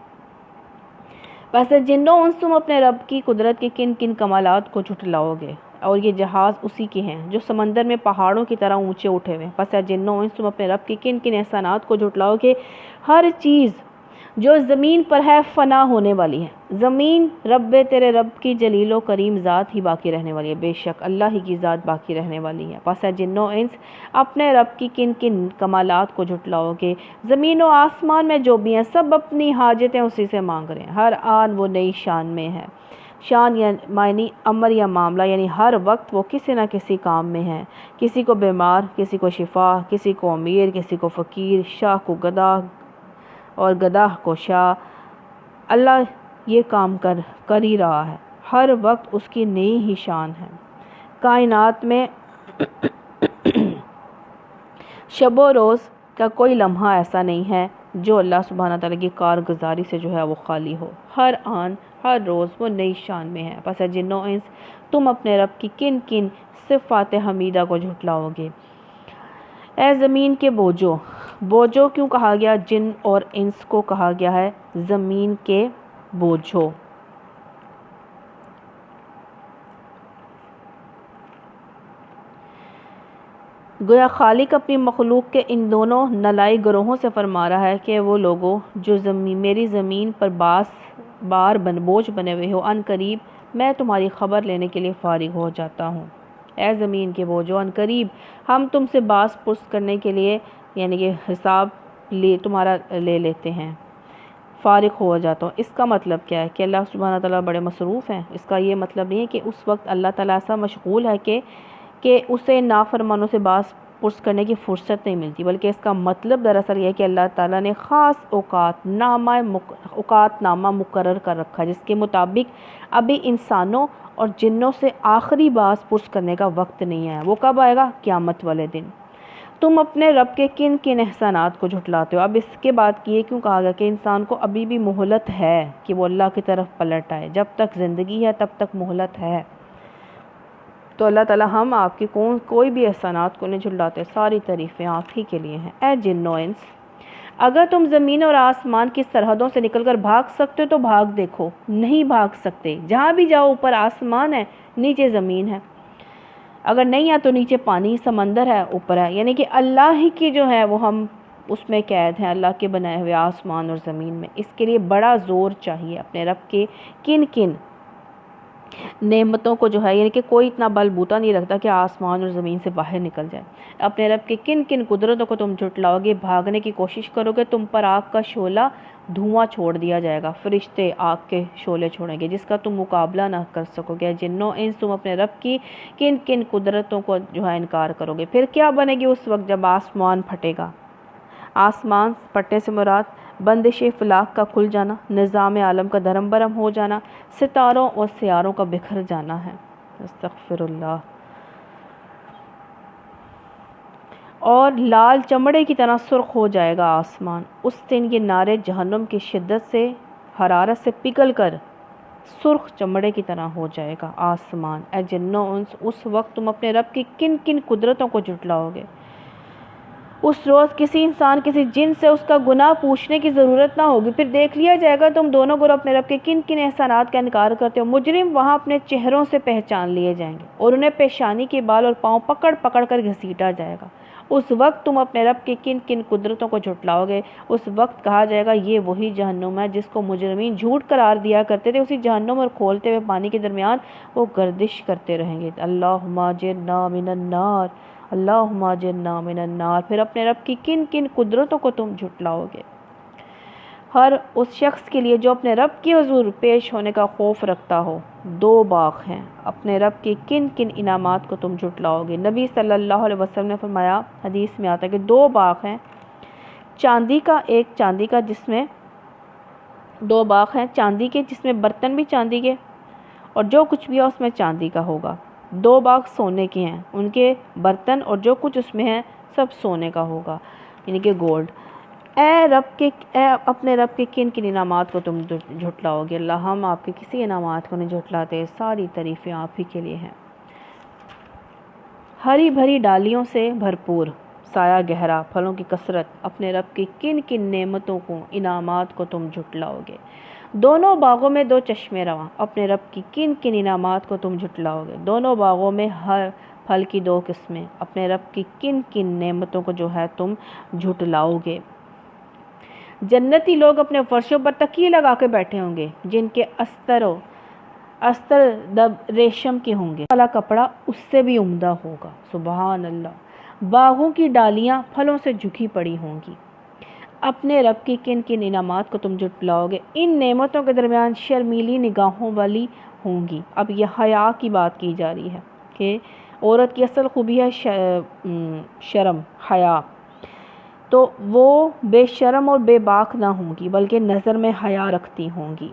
بس جن و انس تم اپنے رب کی قدرت کے کن کن کمالات کو جھٹلاؤ گے؟ اور یہ جہاز اسی کے ہیں جو سمندر میں پہاڑوں کی طرح اونچے اٹھے ہوئے ہیں۔ پس جن و انس تم اپنے رب کی کن کن احسانات کو جھٹلاؤ گے؟ ہر چیز جو زمین پر ہے فنا ہونے والی ہے، زمین تیرے رب کی جلیل و کریم ذات ہی باقی رہنے والی ہے، بے شک اللہ ہی کی ذات باقی رہنے والی ہے۔ پس جن و انس اپنے رب کی کن کن کمالات کو جھٹلاؤ گے؟ زمین و آسمان میں جو بھی ہیں سب اپنی حاجتیں اسی سے مانگ رہے ہیں، ہر آن وہ نئی شان میں ہے۔ شان یعنی امر یا معاملہ، یعنی ہر وقت وہ کسی نہ کسی کام میں ہے، کسی کو بیمار، کسی کو شفا، کسی کو امیر، کسی کو فقیر، شاہ کو گدا اور گداہ کو شاہ، اللہ یہ کام کر ہی رہا ہے، ہر وقت اس کی نئی ہی شان ہے۔ کائنات میں شب و روز کا کوئی لمحہ ایسا نہیں ہے جو اللہ سبحانہ تعالیٰ کی کارگزاری سے جو ہے وہ خالی ہو، ہر آن ہر روز وہ نئی شان میں ہے۔ پس اے جن و انس، تم اپنے رب کی کن کن صفات حمیدہ کو جھٹلاؤ گے؟ اے زمین کے بوجھو، بوجھو کیوں کہا گیا؟ جن اور انس کو کہا گیا ہے زمین کے بوجھو۔ گویا خالق اپنی مخلوق کے ان دونوں نلائی گروہوں سے فرما رہا ہے کہ وہ لوگوں جو میری زمین پر بوجھ بنے ہوئے ہو، ان قریب میں تمہاری خبر لینے کے لیے فارغ ہو جاتا ہوں۔ اے زمین کے بوجھو، ان قریب ہم تم سے باس پرس کرنے کے لیے یعنی کہ حساب تمہارا لے لیتے ہیں، فارغ ہو جاتا ہوں۔ اس کا مطلب کیا ہے کہ اللہ سبحانہ تعالیٰ بڑے مصروف ہیں؟ اس کا یہ مطلب نہیں ہے کہ اس وقت اللہ تعالیٰ ایسا مشغول ہے کہ اسے نافرمانوں سے باس پرس کرنے کی فرصت نہیں ملتی، بلکہ اس کا مطلب دراصل یہ ہے کہ اللہ تعالیٰ نے خاص اوقات نامہ مقرر کر رکھا ہے، جس کے مطابق ابھی انسانوں اور جنوں سے آخری باس پرس کرنے کا وقت نہیں ہے۔ وہ کب آئے گا؟ قیامت والے دن۔ تم اپنے رب کے کن کن احسانات کو جھٹلاتے ہو؟ اب اس کے بعد یہ کیوں کہا گیا کہ انسان کو ابھی بھی مہلت ہے کہ وہ اللہ کی طرف پلٹ آئے؟ جب تک زندگی ہے تب تک مہلت ہے۔ تو اللہ تعالیٰ ہم آپ کی کوئی بھی احسانات کو نہیں جھٹلاتے، ساری تعریفیں آپ ہی کے لیے ہیں۔ اے جن و انس، اگر تم زمین اور آسمان کی سرحدوں سے نکل کر بھاگ سکتے تو بھاگ دیکھو، نہیں بھاگ سکتے۔ جہاں بھی جاؤ، اوپر آسمان ہے، نیچے زمین ہے، اگر نہیں ہے تو نیچے پانی سمندر ہے، اوپر ہے، یعنی کہ اللہ ہی کی جو ہے وہ ہم اس میں قید ہیں، اللہ کے بنائے ہوئے آسمان اور زمین میں۔ اس کے لیے بڑا زور چاہیے اپنے رب کے کن کن نعمتوں کو جو ہے، یعنی کہ کوئی اتنا بل بوتا نہیں رکھتا کہ آسمان اور زمین سے باہر نکل جائے۔ اپنے رب کے کن کن قدرتوں کو تم جھٹلاؤ گے، بھاگنے کی کوشش کرو گے، تم پر آگ کا شعلہ دھواں چھوڑ دیا جائے گا، فرشتے آگ کے شعلے چھوڑیں گے جس کا تم مقابلہ نہ کر سکو گے۔ جنوں انس، تم اپنے رب کی کن کن قدرتوں کو جو ہے انکار کرو گے۔ پھر کیا بنے گی اس وقت جب آسمان پھٹے گا؟ آسمان پھٹنے سے مراد بندش افلاک کا کھل جانا، نظام عالم کا دھرم برہم ہو جانا، ستاروں اور سیاروں کا بکھر جانا ہے۔ استغفر اللہ۔ اور لال چمڑے کی طرح سرخ ہو جائے گا آسمان۔ اس دن یہ نارے جہنم کی شدت سے، حرارت سے پگھل کر سرخ چمڑے کی طرح ہو جائے گا آسمان۔ اے جنوں انس، اس وقت تم اپنے رب کی کن کن قدرتوں کو جھٹلاؤ گے؟ اس روز کسی انسان کسی جن سے اس کا گناہ پوچھنے کی ضرورت نہ ہوگی، پھر دیکھ لیا جائے گا تم دونوں گروہ اپنے رب کے کن کن احسانات کا انکار کرتے ہو۔ مجرم وہاں اپنے چہروں سے پہچان لیے جائیں گے اور انہیں پیشانی کے بال اور پاؤں پکڑ پکڑ کر گھسیٹا جائے گا۔ اس وقت تم اپنے رب کی کن کن قدرتوں کو جھٹلاؤ گے؟ اس وقت کہا جائے گا یہ وہی جہنم ہے جس کو مجرمین جھوٹ قرار دیا کرتے تھے، اسی جہنم اور کھولتے ہوئے پانی کے درمیان وہ گردش کرتے رہیں گے۔ اللہم اجرنا من النار، اللہم اجرنا من النار۔ پھر اپنے رب کی کن کن قدرتوں کو تم جھٹلاؤ گے؟ ہر اس شخص کے لیے جو اپنے رب کی حضور پیش ہونے کا خوف رکھتا ہو، دو باغ ہیں، اپنے رب کی کن کن انعامات کو تم جھٹلاؤ گے؟ نبی صلی اللہ علیہ وسلم نے فرمایا، حدیث میں آتا ہے کہ دو باغ ہیں، ایک چاندی کا جس میں دو باغ ہیں چاندی کے جس میں برتن بھی چاندی کے اور جو کچھ بھی ہے اس میں چاندی کا ہوگا۔ دو باغ سونے کے ہیں، ان کے برتن اور جو کچھ اس میں ہے سب سونے کا ہوگا، یعنی کہ گولڈ۔ اے اپنے رب کے کن کن انعامات کو تم جھٹلاؤ گے؟ اللہ ہم آپ کے کسی انعامات کو نہیں جھٹلاتے، ساری تعریفیں آپ ہی کے لیے ہیں۔ ہری بھری ڈالیوں سے بھرپور، سایہ گہرا، پھلوں کی کثرت، اپنے رب کی کن کن نعمتوں کو، انعامات کو تم جھٹلاؤ گے؟ دونوں باغوں میں دو چشمے رواں، اپنے رب کی کن کن انعامات کو تم جھٹلاؤ گے؟ دونوں باغوں میں ہر پھل کی دو قسمیں، اپنے رب کی کن کن نعمتوں کو جو ہے تم جھٹلاؤ گے؟ جنتی لوگ اپنے فرشوں پر تکیے لگا کے بیٹھے ہوں گے جن کے استر دب ریشم کے ہوں گے، والا کپڑا اس سے بھی عمدہ ہوگا۔ سبحان اللہ۔ باغوں کی ڈالیاں پھلوں سے جھکی پڑی ہوں گی۔ اپنے رب کی کن کن انعامات کو تم جھٹلاؤ گے؟ ان نعمتوں کے درمیان شرمیلی نگاہوں والی ہوں گی۔ اب یہ حیا کی بات کی جا رہی ہے کہ عورت کی اصل خوبی ہے شرم، حیا، تو وہ بے شرم اور بے باک نہ ہوں گی بلکہ نظر میں حیا رکھتی ہوں گی،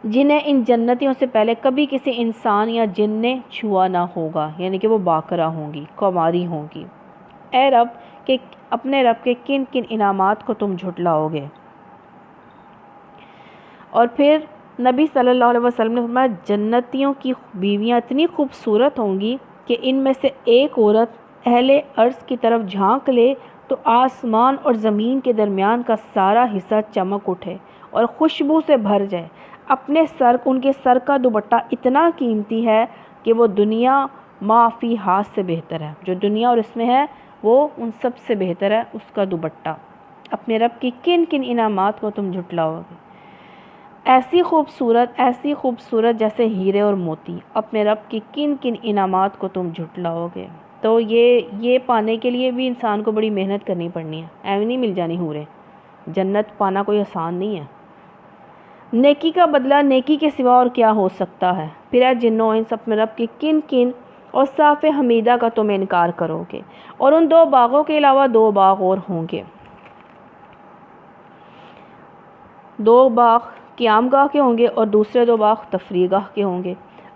جنہیں ان جنتیوں سے پہلے کبھی کسی انسان یا جن نے چھوا نہ ہوگا، یعنی کہ وہ باکرہ ہوں گی، کماری ہوں گی۔ اے رب کہ اپنے رب کے کن کن انعامات کو تم جھٹلاؤ گے؟ اور پھر نبی صلی اللہ علیہ وسلم نے فرمایا جنتیوں کی بیویاں اتنی خوبصورت ہوں گی کہ ان میں سے ایک عورت اہل عرض کی طرف جھانک لے تو آسمان اور زمین کے درمیان کا سارا حصہ چمک اٹھے اور خوشبو سے بھر جائے۔ ان کے سر کا دوپٹہ اتنا قیمتی ہے کہ وہ دنیا ما فی ہاتھ سے بہتر ہے، جو دنیا اور اس میں ہے وہ ان سب سے بہتر ہے اس کا دوپٹہ۔ اپنے رب کی کن کن انعامات کو تم جھٹلاؤ گے؟ ایسی خوبصورت جیسے ہیرے اور موتی، اپنے رب کی کن کن انعامات کو تم جھٹلاؤ گے؟ تو یہ پانے کے لیے بھی انسان کو بڑی محنت کرنی پڑنی ہے، ایویں نہیں مل جانی حوریں۔ جنت پانا کوئی آسان نہیں ہے۔ نیکی کا بدلہ نیکی کے سوا اور کیا ہو سکتا ہے؟ پھر اے جنوں انس اپنے رب کی کن کن اوصاف حمیدہ کا تم انکار کرو گے؟ اور ان 2 باغوں کے علاوہ 2 باغ اور ہوں گے، 2 باغ قیام گاہ کے ہوں گے اور دوسرے 2 باغ تفریح گاہ کے ہوں گے۔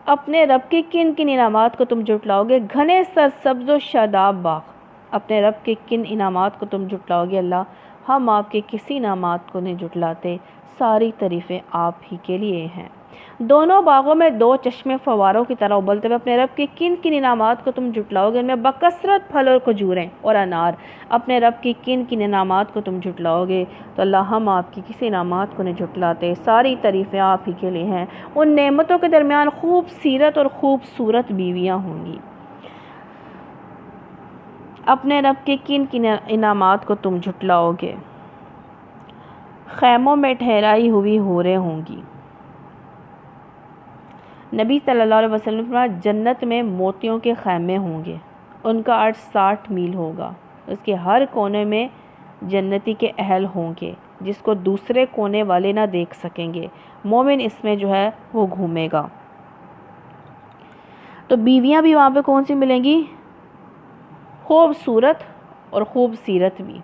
اپنے رب کے کن کن انعامات کو تم جھٹلاؤ گے؟ گھنے سرسبز و شاداب باغ، اپنے رب کے کن انعامات کو تم جھٹلاؤ گے؟ اللہ ہم آپ کے کسی انعامات کو نہیں جھٹلاتے، ساری تعریفیں آپ ہی کے لیے ہیں۔ دونوں باغوں میں 2 چشمے فواروں کی طرح ابلتے ہوئے، اپنے رب کے کن کن انعامات کو تم جھٹلاؤ گے؟ ان میں بکثرت پھل اور کھجوریں اور انار، اپنے رب کی کن کن انعامات کو تم جھٹلاؤ گے؟ تو اللہ ہم آپ کی کسی انعامات کو نہیں جھٹلاتے، ساری تعریفیں آپ ہی کے لیے ہیں۔ ان نعمتوں کے درمیان خوب سیرت اور خوبصورت بیویاں ہوں گی، اپنے رب کے کن کن انعامات کو تم جھٹلاؤ گے؟ خیموں میں ٹھہرائی ہوئی حوریں ہوں گی۔ نبی صلی اللہ علیہ وسلم نے فرمایا جنت میں موتیوں کے خیمے ہوں گے، ان کا عرض 60 میل ہوگا، اس کے ہر کونے میں جنتی کے اہل ہوں گے جس کو دوسرے کونے والے نہ دیکھ سکیں گے، مومن اس میں جو ہے وہ گھومے گا۔ تو بیویاں بھی وہاں پہ کون سی ملیں گی؟ خوبصورت اور خوب سیرت بھی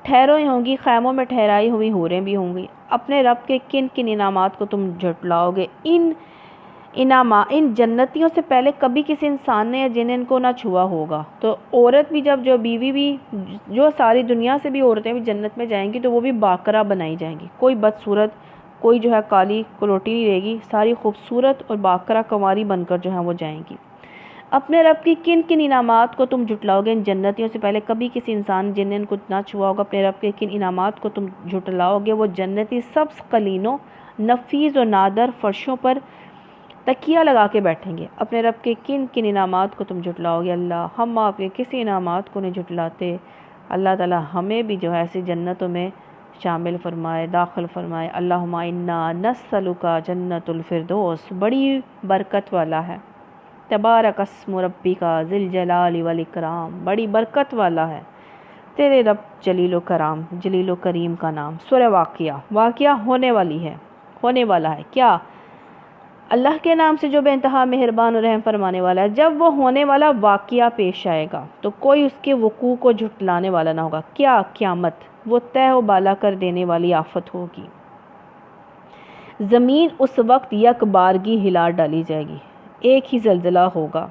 ٹھہروئی ہوں گی، خیموں میں ٹھہرائی ہوئی حوریں بھی ہوں گی۔ اپنے رب کے کن کن انعامات کو تم جھٹلاؤ گے؟ ان جنتیوں سے پہلے کبھی کسی انسان نے یا جن ان کو نہ چھوا ہوگا۔ تو عورت بھی جو بیوی بھی جو ساری دنیا سے بھی عورتیں بھی جنت میں جائیں گی تو وہ بھی باکرہ بنائی جائیں گی، کوئی بدصورت کوئی جو ہے کالی کلوٹی نہیں رہے گی، ساری خوبصورت اور باکرہ کنواری بن کر جو ہے وہ جائیں گی۔ اپنے رب کی کن کن انعامات کو تم جھٹلاؤ گے؟ ان جنتیوں سے پہلے کبھی کسی انسان جن نے ان کو نہ چھوا ہوگا، اپنے رب کے کن انعامات کو تم جھٹلاؤ گے؟ وہ جنتی سبز قلینوں، نفیس اور نادر فرشوں پر تکیہ لگا کے بیٹھیں گے، اپنے رب کے کن کن انعامات کو تم جھٹلاؤ گے؟ اللہ ہم آپ کے کسی انعامات کو نہیں جھٹلاتے، اللہ تعالی ہمیں بھی جو ہے ایسی جنتوں میں شامل فرمائے، داخل فرمائے۔ اللہم انا نسألک جنت الفردوس، بڑی برکت والا ہے، تبارک اسم ربک ذی الجلال والاکرام، بڑی برکت والا ہے تیرے رب جلیل و کریم کا نام۔ سورہ واقعہ ہونے والی ہے، ہونے والا ہے کیا؟ اللہ کے نام سے جو بے انتہا مہربان و رحم فرمانے والا ہے۔ جب وہ ہونے والا واقعہ پیش آئے گا تو کوئی اس کے وقوع کو جھٹلانے والا نہ ہوگا۔ کیا؟ قیامت، وہ تہ و بالا کر دینے والی آفت ہوگی۔ زمین اس وقت یک بارگی ہلا ڈالی جائے گی، ایک ہی زلزلہ ہوگا۔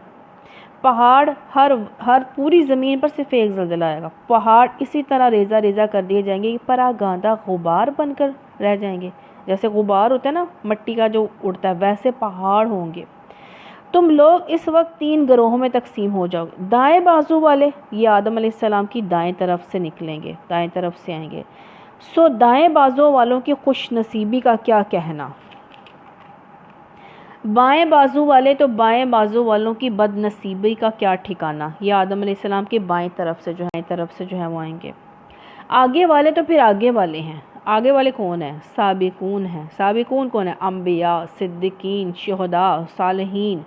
پہاڑ ہر پوری زمین پر صرف ایک زلزلہ آئے گا، پہاڑ اسی طرح ریزہ ریزہ کر دیے جائیں گے، پراگاندہ غبار بن کر رہ جائیں گے۔ جیسے غبار ہوتا ہے نا مٹی کا جو اڑتا ہے، ویسے پہاڑ ہوں گے۔ تم لوگ اس وقت 3 گروہوں میں تقسیم ہو جاؤ گے۔ دائیں بازو والے یہ آدم علیہ السلام کی دائیں طرف سے نکلیں گے، دائیں طرف سے آئیں گے۔ سو دائیں بازو والوں کی خوش نصیبی کا کیا کہنا؟ بائیں بازو والے تو بائیں بازو والوں کی بد نصیبی کا کیا ٹھکانہ؟ یہ آدم علیہ السلام کی بائیں طرف سے جو ہے وہ آئیں گے۔ آگے والے تو پھر آگے والے ہیں، آگے والے کون ہیں؟ سابقون ہیں۔ سابقون کون ہیں؟ انبیاء، صدیقین، شہداء، صالحین،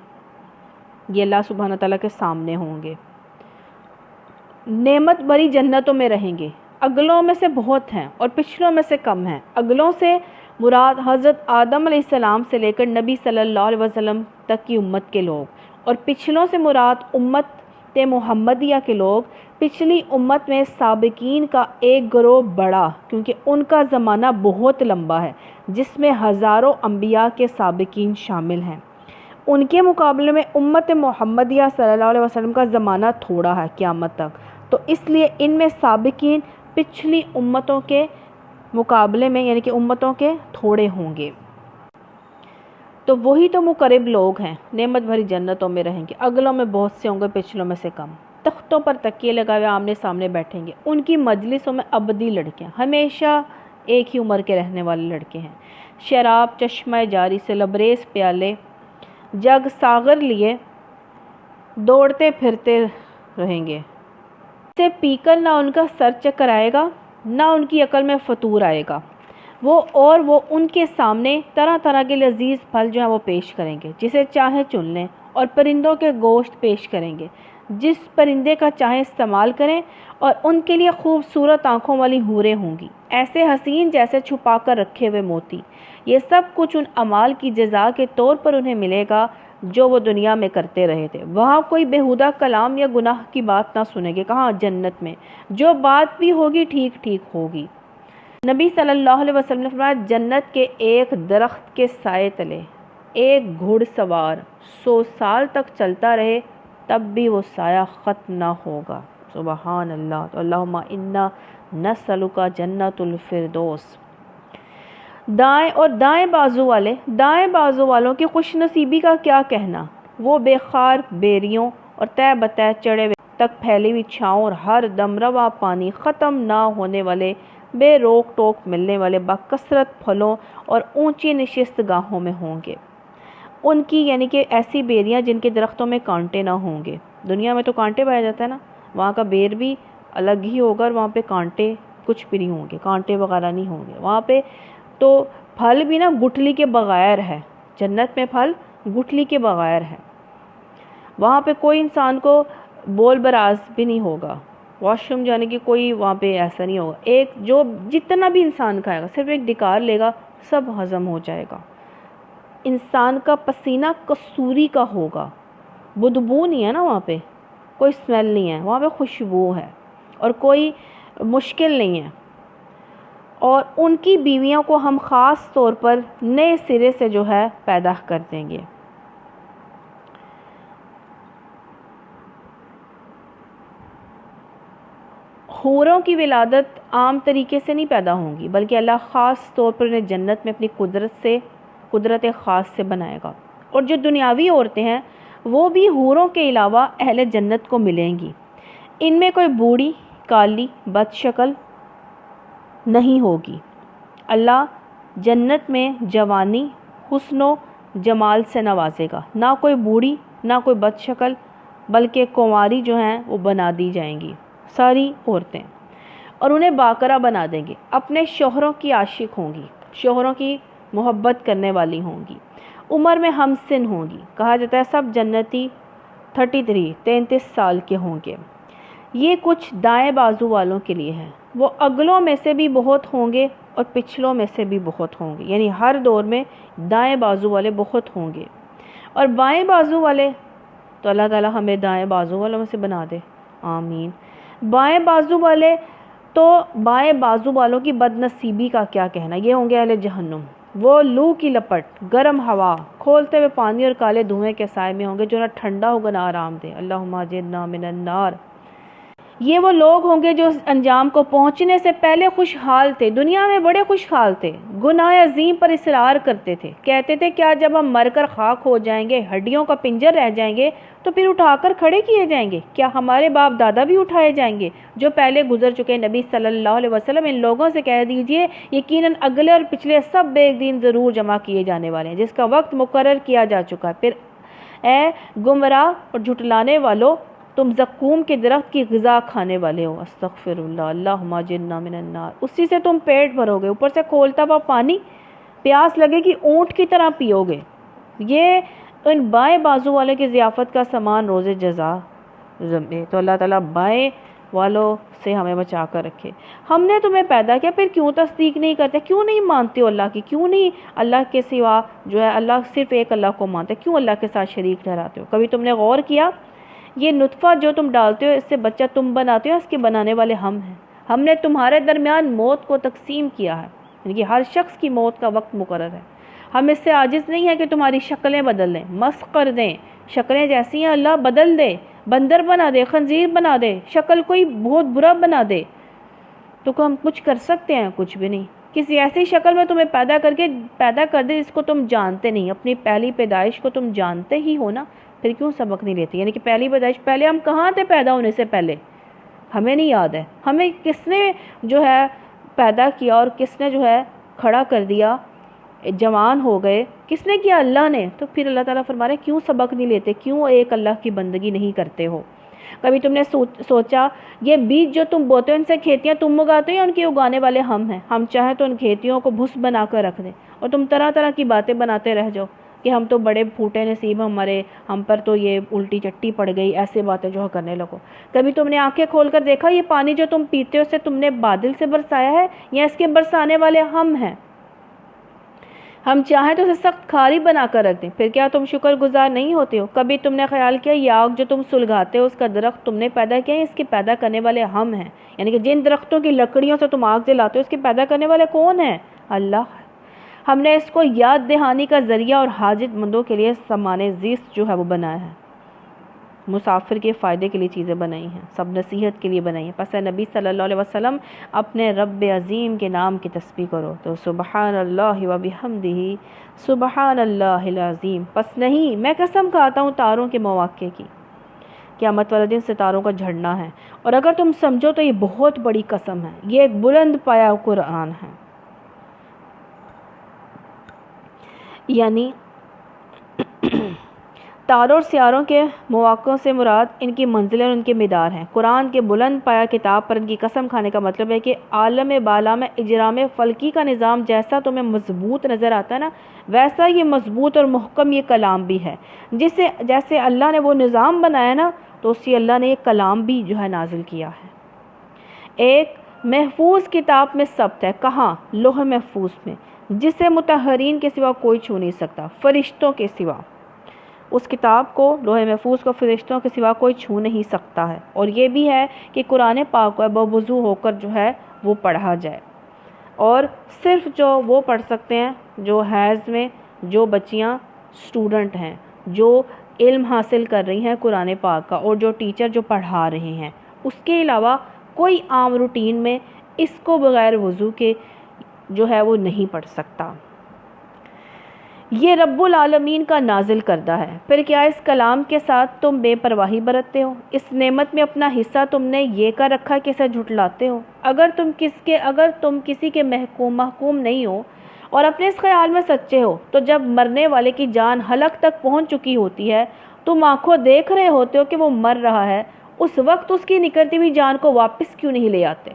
یہ اللہ سبحانہ تعالیٰ کے سامنے ہوں گے، نعمت بھری جنتوں میں رہیں گے۔ اگلوں میں سے بہت ہیں اور پچھلوں میں سے کم ہیں۔ اگلوں سے مراد حضرت آدم علیہ السلام سے لے کر نبی صلی اللہ علیہ وسلم تک کی امت کے لوگ، اور پچھلوں سے مراد امت محمدیہ کے لوگ پچھلی امت میں سابقین کا ایک گروہ بڑا، کیونکہ ان کا زمانہ بہت لمبا ہے جس میں ہزاروں انبیاء کے سابقین شامل ہیں، ان کے مقابلے میں امت محمدیہ صلی اللہ علیہ وسلم کا زمانہ تھوڑا ہے قیامت تک، تو اس لیے ان میں سابقین پچھلی امتوں کے مقابلے میں یعنی کہ امتوں کے تھوڑے ہوں گے۔ تو وہی تو مقرب لوگ ہیں، نعمت بھری جنتوں میں رہیں گے، اگلوں میں بہت سے ہوں گے، پچھلوں میں سے کم، تختوں پر تکیے لگائے ہوئے آمنے سامنے بیٹھیں گے، ان کی مجلسوں میں ابدی لڑکیاں، ہمیشہ ایک ہی عمر کے رہنے والے لڑکے ہیں، شراب چشمہ جاری سے لبریز پیالے جگ ساغر لیے دوڑتے پھرتے رہیں گے، اسے پی کر نہ ان کا سر چکر آئے گا نہ ان کی عقل میں فطور آئے گا، وہ ان کے سامنے طرح طرح کے لذیذ پھل جو ہیں وہ پیش کریں گے، جسے چاہے چن لیں، اور پرندوں کے گوشت پیش کریں گے، جس پرندے کا چاہے استعمال کریں، اور ان کے لیے خوبصورت آنکھوں والی حوریں ہوں گی، ایسے حسین جیسے چھپا کر رکھے ہوئے موتی۔ یہ سب کچھ ان اعمال کی جزا کے طور پر انہیں ملے گا جو وہ دنیا میں کرتے رہے تھے۔ وہاں کوئی بیہودہ کلام یا گناہ کی بات نہ سنیں گے، کہاں جنت میں جو بات بھی ہوگی ٹھیک ٹھیک ہوگی۔ نبی صلی اللہ علیہ وسلم نے فرمایا، جنت کے ایک درخت کے سائے تلے ایک گھڑ سوار 100 سال تک چلتا رہے تب بھی وہ سایہ ختم نہ ہوگا۔ سبحان اللہ۔ تو اللہم انا نسألک جنت الفردوس۔ دائیں بازو والوں کی خوش نصیبی کا کیا کہنا، وہ بے خار بیریوں اور تہ بتہ چڑھے ہوئے تک پھیلی ہوئی چھاؤں اور ہر دم رواں پانی، ختم نہ ہونے والے، بے روک ٹوک ملنے والے بکثرت پھلوں اور اونچی نشست گاہوں میں ہوں گے۔ ان کی یعنی کہ ایسی بیریاں جن کے درختوں میں کانٹے نہ ہوں گے۔ دنیا میں تو کانٹے پایا جاتا ہے نا، وہاں کا بیر بھی الگ ہی ہوگا اور وہاں پہ کانٹے کچھ بھی نہیں ہوں گے، کانٹے وغیرہ نہیں ہوں گے وہاں پہ، تو پھل بھی نا گٹھلی کے بغیر ہے، جنت میں پھل گٹھلی کے بغیر ہے، وہاں پہ کوئی انسان کو بول براز بھی نہیں ہوگا، واش روم جانے کی کوئی وہاں پہ ایسا نہیں ہوگا، ایک جو جتنا بھی انسان کھائے گا صرف ایک ڈکار لے گا سب ہضم ہو جائے گا۔ انسان کا پسینہ کستوری کا ہوگا، بدبو نہیں ہے نا وہاں پہ، کوئی سمیل نہیں ہے وہاں پہ، خوشبو ہے اور کوئی مشکل نہیں ہے، اور ان کی بیویوں کو ہم خاص طور پر نئے سرے سے جو ہے پیدا کر دیں گے۔ حوروں کی ولادت عام طریقے سے نہیں پیدا ہوں گی، بلکہ اللہ خاص طور پر انہیں جنت میں اپنی قدرت خاص سے بنائے گا، اور جو دنیاوی عورتیں ہیں وہ بھی حوروں کے علاوہ اہل جنت کو ملیں گی، ان میں کوئی بوڑھی کالی بد شکل نہیں ہوگی۔ اللہ جنت میں جوانی حسن و جمال سے نوازے گا، نہ کوئی بوڑھی نہ کوئی بد شکل، بلکہ کنواری جو ہیں وہ بنا دی جائیں گی ساری عورتیں، اور انہیں باقرہ بنا دیں گے، اپنے شوہروں کی عاشق ہوں گی، شوہروں کی محبت کرنے والی ہوں گی، عمر میں ہم سن ہوں گی، کہا جاتا ہے سب جنتی 33 سال کے ہوں گے۔ یہ کچھ دائیں بازو والوں کے لیے ہے، وہ اگلوں میں سے بھی بہت ہوں گے اور پچھلوں میں سے بھی بہت ہوں گے، یعنی ہر دور میں دائیں بازو والے بہت ہوں گے، اور بائیں بازو والے تو اللہ تعالی ہمیں دائیں بازو والوں میں سے بنا دے، آمین۔ بائیں بازو والوں کی بد نصیبی کا کیا کہنا، یہ ہوں گے اہل جہنم، وہ لو کی لپٹ، گرم ہوا، کھولتے ہوئے پانی اور کالے دھوئیں کے سائے میں ہوں گے، جو نہ ٹھنڈا ہوگا نہ آرام دہ، اللہم اجرنا من النار۔ یہ وہ لوگ ہوں گے جو اس انجام کو پہنچنے سے پہلے خوشحال تھے، دنیا میں بڑے خوشحال تھے، گناہ عظیم پر اصرار کرتے تھے، کہتے تھے کیا جب ہم مر کر خاک ہو جائیں گے، ہڈیوں کا پنجر رہ جائیں گے تو پھر اٹھا کر کھڑے کیے جائیں گے، کیا ہمارے باپ دادا بھی اٹھائے جائیں گے جو پہلے گزر چکے؟ نبی صلی اللہ علیہ وسلم ان لوگوں سے کہہ دیجئے یقیناً اگلے اور پچھلے سب ایک دن ضرور جمع کیے جانے والے ہیں جس کا وقت مقرر کیا جا چکا ہے۔ پھر اے گمراہ اور جھٹلانے والو، تم زقوم کے درخت کی غذا کھانے والے ہو، استغفر اللہ، اللہم اجرنا من النار، اسی سے تم پیٹ بھرو گے، اوپر سے کھولتا ہوا پانی پیاس لگے گی اونٹ کی طرح پیو گے۔ یہ ان بائیں بازو والے کی ضیافت کا سامان روز جزا ہے، تو اللہ تعالیٰ بائیں والوں سے ہمیں بچا کر رکھے۔ ہم نے تمہیں پیدا کیا، پھر کیوں تصدیق نہیں کرتے، کیوں نہیں مانتے ہو اللہ کی، کیوں نہیں اللہ کے سوا جو ہے اللہ صرف ایک اللہ کو مانتے، کیوں اللہ کے ساتھ شریک ٹھہراتے ہو؟ کبھی تم نے غور کیا یہ نطفہ جو تم ڈالتے ہو، اس سے بچہ تم بناتے ہو، اس کے بنانے والے ہم ہیں۔ ہم نے تمہارے درمیان موت کو تقسیم کیا ہے، یعنی کہ ہر شخص کی موت کا وقت مقرر ہے۔ ہم اس سے عاجز نہیں ہے کہ تمہاری شکلیں بدل دیں، مسخ کر دیں، شکلیں جیسی ہیں اللہ بدل دے، بندر بنا دے، خنزیر بنا دے، شکل کوئی بہت برا بنا دے، تو ہم کچھ کر سکتے ہیں؟ کچھ بھی نہیں۔ کسی ایسی شکل میں تمہیں پیدا کر دے جس کو تم جانتے نہیں، اپنی پہلی پیدائش کو تم جانتے ہی ہو نا، پھر کیوں سبق نہیں لیتے؟ یعنی کہ پہلی پیدائش، پہلے ہم کہاں تھے پیدا ہونے سے پہلے؟ ہمیں نہیں یاد ہے، ہمیں کس نے جو ہے پیدا کیا اور کس نے جو ہے کھڑا کر دیا، جوان ہو گئے، کس نے کیا؟ اللہ نے۔ تو پھر اللہ تعالیٰ فرما رہے ہیں کیوں سبق نہیں لیتے، کیوں ایک اللہ کی بندگی نہیں کرتے ہو؟ کبھی تم نے سوچا یہ بیج جو تم بوتے ہو، ان سے کھیتیاں تم اگاتے ہو یا ان کے اگانے والے ہم ہیں؟ ہم چاہیں تو ان کھیتیوں کو بھس بنا کر رکھ دیں اور تم طرح طرح کی باتیں بناتے رہ جاؤ کہ ہم تو بڑے پھوٹے نصیب ہمارے، ہم پر تو یہ الٹی چٹی پڑ گئی، ایسے باتیں جو کرنے لگو۔ کبھی تم نے آنکھیں کھول کر دیکھا یہ پانی جو تم پیتے ہو اسے تم نے بادل سے برسایا ہے یا اس کے برسانے والے ہم ہیں؟ ہم چاہیں تو اسے سخت کھاری بنا کر رکھ دیں، پھر کیا تم شکر گزار نہیں ہوتے ہو؟ کبھی تم نے خیال کیا یہ آگ جو تم سلگاتے ہو اس کا درخت تم نے پیدا کیا ہے، اس کے پیدا کرنے والے ہم ہیں؟ یعنی کہ جن درختوں کی لکڑیوں سے تم آگ جلاتے ہو اس کے پیدا کرنے والے کون ہیں؟ اللہ۔ ہم نے اس کو یاد دہانی کا ذریعہ اور حاجت مندوں کے لیے سامان زیست جو ہے وہ بنایا ہے، مسافر کے فائدے کے لیے چیزیں بنائی ہیں، سب نصیحت کے لیے بنائی ہیں۔ پس نبی صلی اللہ علیہ وسلم اپنے رب عظیم کے نام کی تسبیح کرو تو سبحان اللہ و بحمدہ سبحان اللہ العظیم۔ پس نہیں، میں قسم کھاتا ہوں تاروں کے مواقع کی، قیامت والے دن ستاروں کا جھڑنا ہے، اور اگر تم سمجھو تو یہ بہت بڑی قسم ہے، یہ ایک بلند پایا قرآن ہے۔ یعنی تاروں اور سیاروں کے مواقع سے مراد ان کی منزلیں اور ان کے مدار ہیں۔ قرآن کے بلند پایا کتاب پر ان کی قسم کھانے کا مطلب ہے کہ عالم بالا میں اجرام فلکی کا نظام جیسا تمہیں مضبوط نظر آتا ہے نا، ویسا یہ مضبوط اور محکم یہ کلام بھی ہے۔ جیسے اللہ نے وہ نظام بنایا نا، تو اسی اللہ نے یہ کلام بھی جو ہے نازل کیا ہے۔ ایک محفوظ کتاب میں ثبت ہے، کہاں؟ لوح محفوظ میں، جسے مطہرین کے سوا کوئی چھو نہیں سکتا، فرشتوں کے سوا۔ اس کتاب کو، لوح محفوظ کو فرشتوں کے سوا کوئی چھو نہیں سکتا ہے۔ اور یہ بھی ہے کہ قرآن پاک کو بوضو ہو کر جو ہے وہ پڑھا جائے، اور صرف جو وہ پڑھ سکتے ہیں جو حیض میں جو بچیاں اسٹوڈنٹ ہیں، جو علم حاصل کر رہی ہیں قرآن پاک کا، اور جو ٹیچر جو پڑھا رہے ہیں۔ اس کے علاوہ کوئی عام روٹین میں اس کو بغیر وضو کے جو ہے وہ نہیں پڑھ سکتا۔ یہ رب العالمین کا نازل کردہ ہے، پھر کیا اس کلام کے ساتھ تم بے پرواہی برتتے ہو؟ اس نعمت میں اپنا حصہ تم نے یہ کر رکھا کہ اسے جھٹلاتے ہو؟ اگر تم کسی کے محکوم نہیں ہو اور اپنے اس خیال میں سچے ہو، تو جب مرنے والے کی جان حلق تک پہنچ چکی ہوتی ہے، تم آنکھوں دیکھ رہے ہوتے ہو کہ وہ مر رہا ہے، اس وقت اس کی نکلتی ہوئی جان کو واپس کیوں نہیں لے آتے؟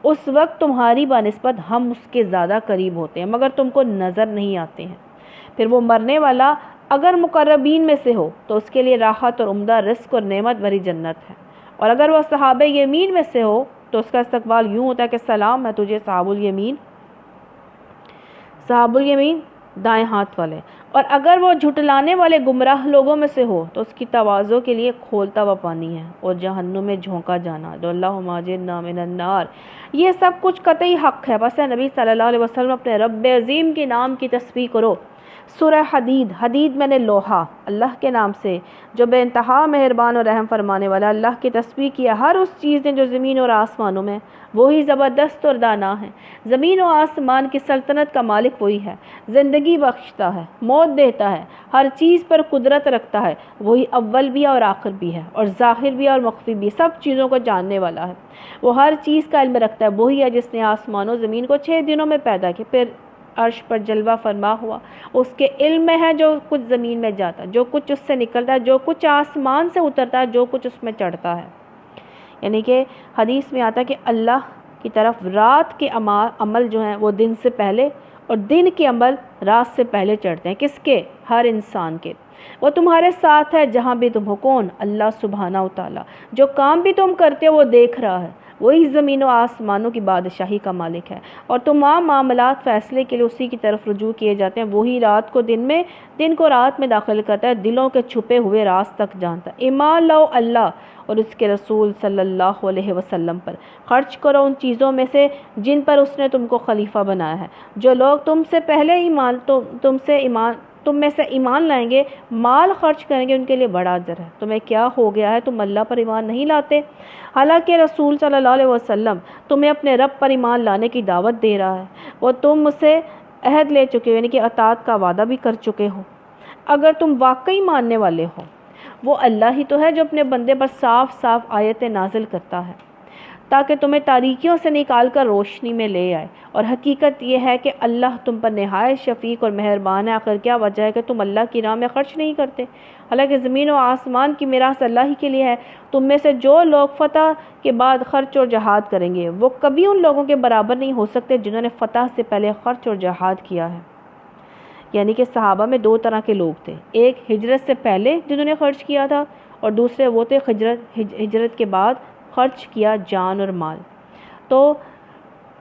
اس وقت تمہاری بنسبت ہم اس کے زیادہ قریب ہوتے ہیں، مگر تم کو نظر نہیں آتے ہیں۔ پھر وہ مرنے والا اگر مقربین میں سے ہو تو اس کے لیے راحت اور عمدہ رزق اور نعمت بھری جنت ہے، اور اگر وہ صحاب یمین میں سے ہو تو اس کا استقبال یوں ہوتا ہے کہ سلام ہے تجھے صحاب الیمین دائیں ہاتھ والے، اور اگر وہ جھٹلانے والے گمراہ لوگوں میں سے ہو تو اس کی تواضع کے لیے کھولتا ہوا پانی ہے اور جہنم میں جھونکا جانا، جو اللہم اجرنا من النار۔ یہ سب کچھ قطعی حق ہے۔ بس نبی صلی اللہ علیہ وسلم اپنے رب عظیم کے نام کی تسبیح کرو۔ سورہ حدید میں نے لوہا، اللہ کے نام سے جو بے انتہا مہربان اور رحم فرمانے والا، اللہ کی تسبیح کیا ہر اس چیز نے جو زمین اور آسمانوں میں، وہی زبردست اور دانا ہے۔ زمین و آسمان کی سلطنت کا مالک وہی ہے، زندگی بخشتا ہے، موت دیتا ہے، ہر چیز پر قدرت رکھتا ہے، وہی اول بھی ہے اور آخر بھی ہے، اور ظاہر بھی ہے اور مخفی بھی، سب چیزوں کو جاننے والا ہے۔ وہ ہر چیز کا علم رکھتا ہے، وہی ہے جس نے آسمان و زمین کو 6 دنوں میں پیدا کیا، پھر عرش پر جلوہ فرما ہوا۔ اس کے علم میں ہے جو کچھ زمین میں جاتا ہے، جو کچھ اس سے نکلتا ہے، جو کچھ آسمان سے اترتا ہے، جو کچھ اس میں چڑھتا ہے۔ یعنی کہ حدیث میں آتا ہے کہ اللہ کی طرف رات کے عمل جو ہیں وہ دن سے پہلے، اور دن کے عمل رات سے پہلے چڑھتے ہیں۔ کس کے؟ ہر انسان کے۔ وہ تمہارے ساتھ ہے جہاں بھی تم ہو۔ کون؟ اللہ سبحانہ و تعالیٰ۔ جو کام بھی تم کرتے ہو وہ دیکھ رہا ہے۔ وہی زمین و آسمانوں کی بادشاہی کا مالک ہے، اور تمام معاملات فیصلے کے لیے اسی کی طرف رجوع کیے جاتے ہیں۔ وہی رات کو دن میں، دن کو رات میں داخل کرتا ہے، دلوں کے چھپے ہوئے راز تک جانتا ہے۔ ایمان لاؤ اللہ اور اس کے رسول صلی اللہ علیہ وسلم پر، خرچ کرو ان چیزوں میں سے جن پر اس نے تم کو خلیفہ بنایا ہے۔ جو لوگ تم میں سے ایمان لائیں گے، مال خرچ کریں گے، ان کے لیے بڑا اجر ہے۔ تمہیں کیا ہو گیا ہے، تم اللہ پر ایمان نہیں لاتے؟ حالانکہ رسول صلی اللہ علیہ وسلم تمہیں اپنے رب پر ایمان لانے کی دعوت دے رہا ہے، وہ تم سے عہد لے چکے ہو، یعنی کہ اطاعت کا وعدہ بھی کر چکے ہو۔ اگر تم واقعی ماننے والے ہو، وہ اللہ ہی تو ہے جو اپنے بندے پر صاف صاف آیتیں نازل کرتا ہے تاکہ تمہیں تاریکیوں سے نکال کر روشنی میں لے آئے، اور حقیقت یہ ہے کہ اللہ تم پر نہایت شفیق اور مہربان ہے۔ آخر کیا وجہ ہے کہ تم اللہ کی راہ میں خرچ نہیں کرتے؟ حالانکہ زمین و آسمان کی میراث اللہ ہی کے لیے ہے۔ تم میں سے جو لوگ فتح کے بعد خرچ اور جہاد کریں گے، وہ کبھی ان لوگوں کے برابر نہیں ہو سکتے جنہوں نے فتح سے پہلے خرچ اور جہاد کیا ہے۔ یعنی کہ صحابہ میں دو طرح کے لوگ تھے، ایک ہجرت سے پہلے جنہوں نے خرچ کیا تھا، اور دوسرے وہ تھے ہجرت کے بعد خرچ کیا جان اور مال۔ تو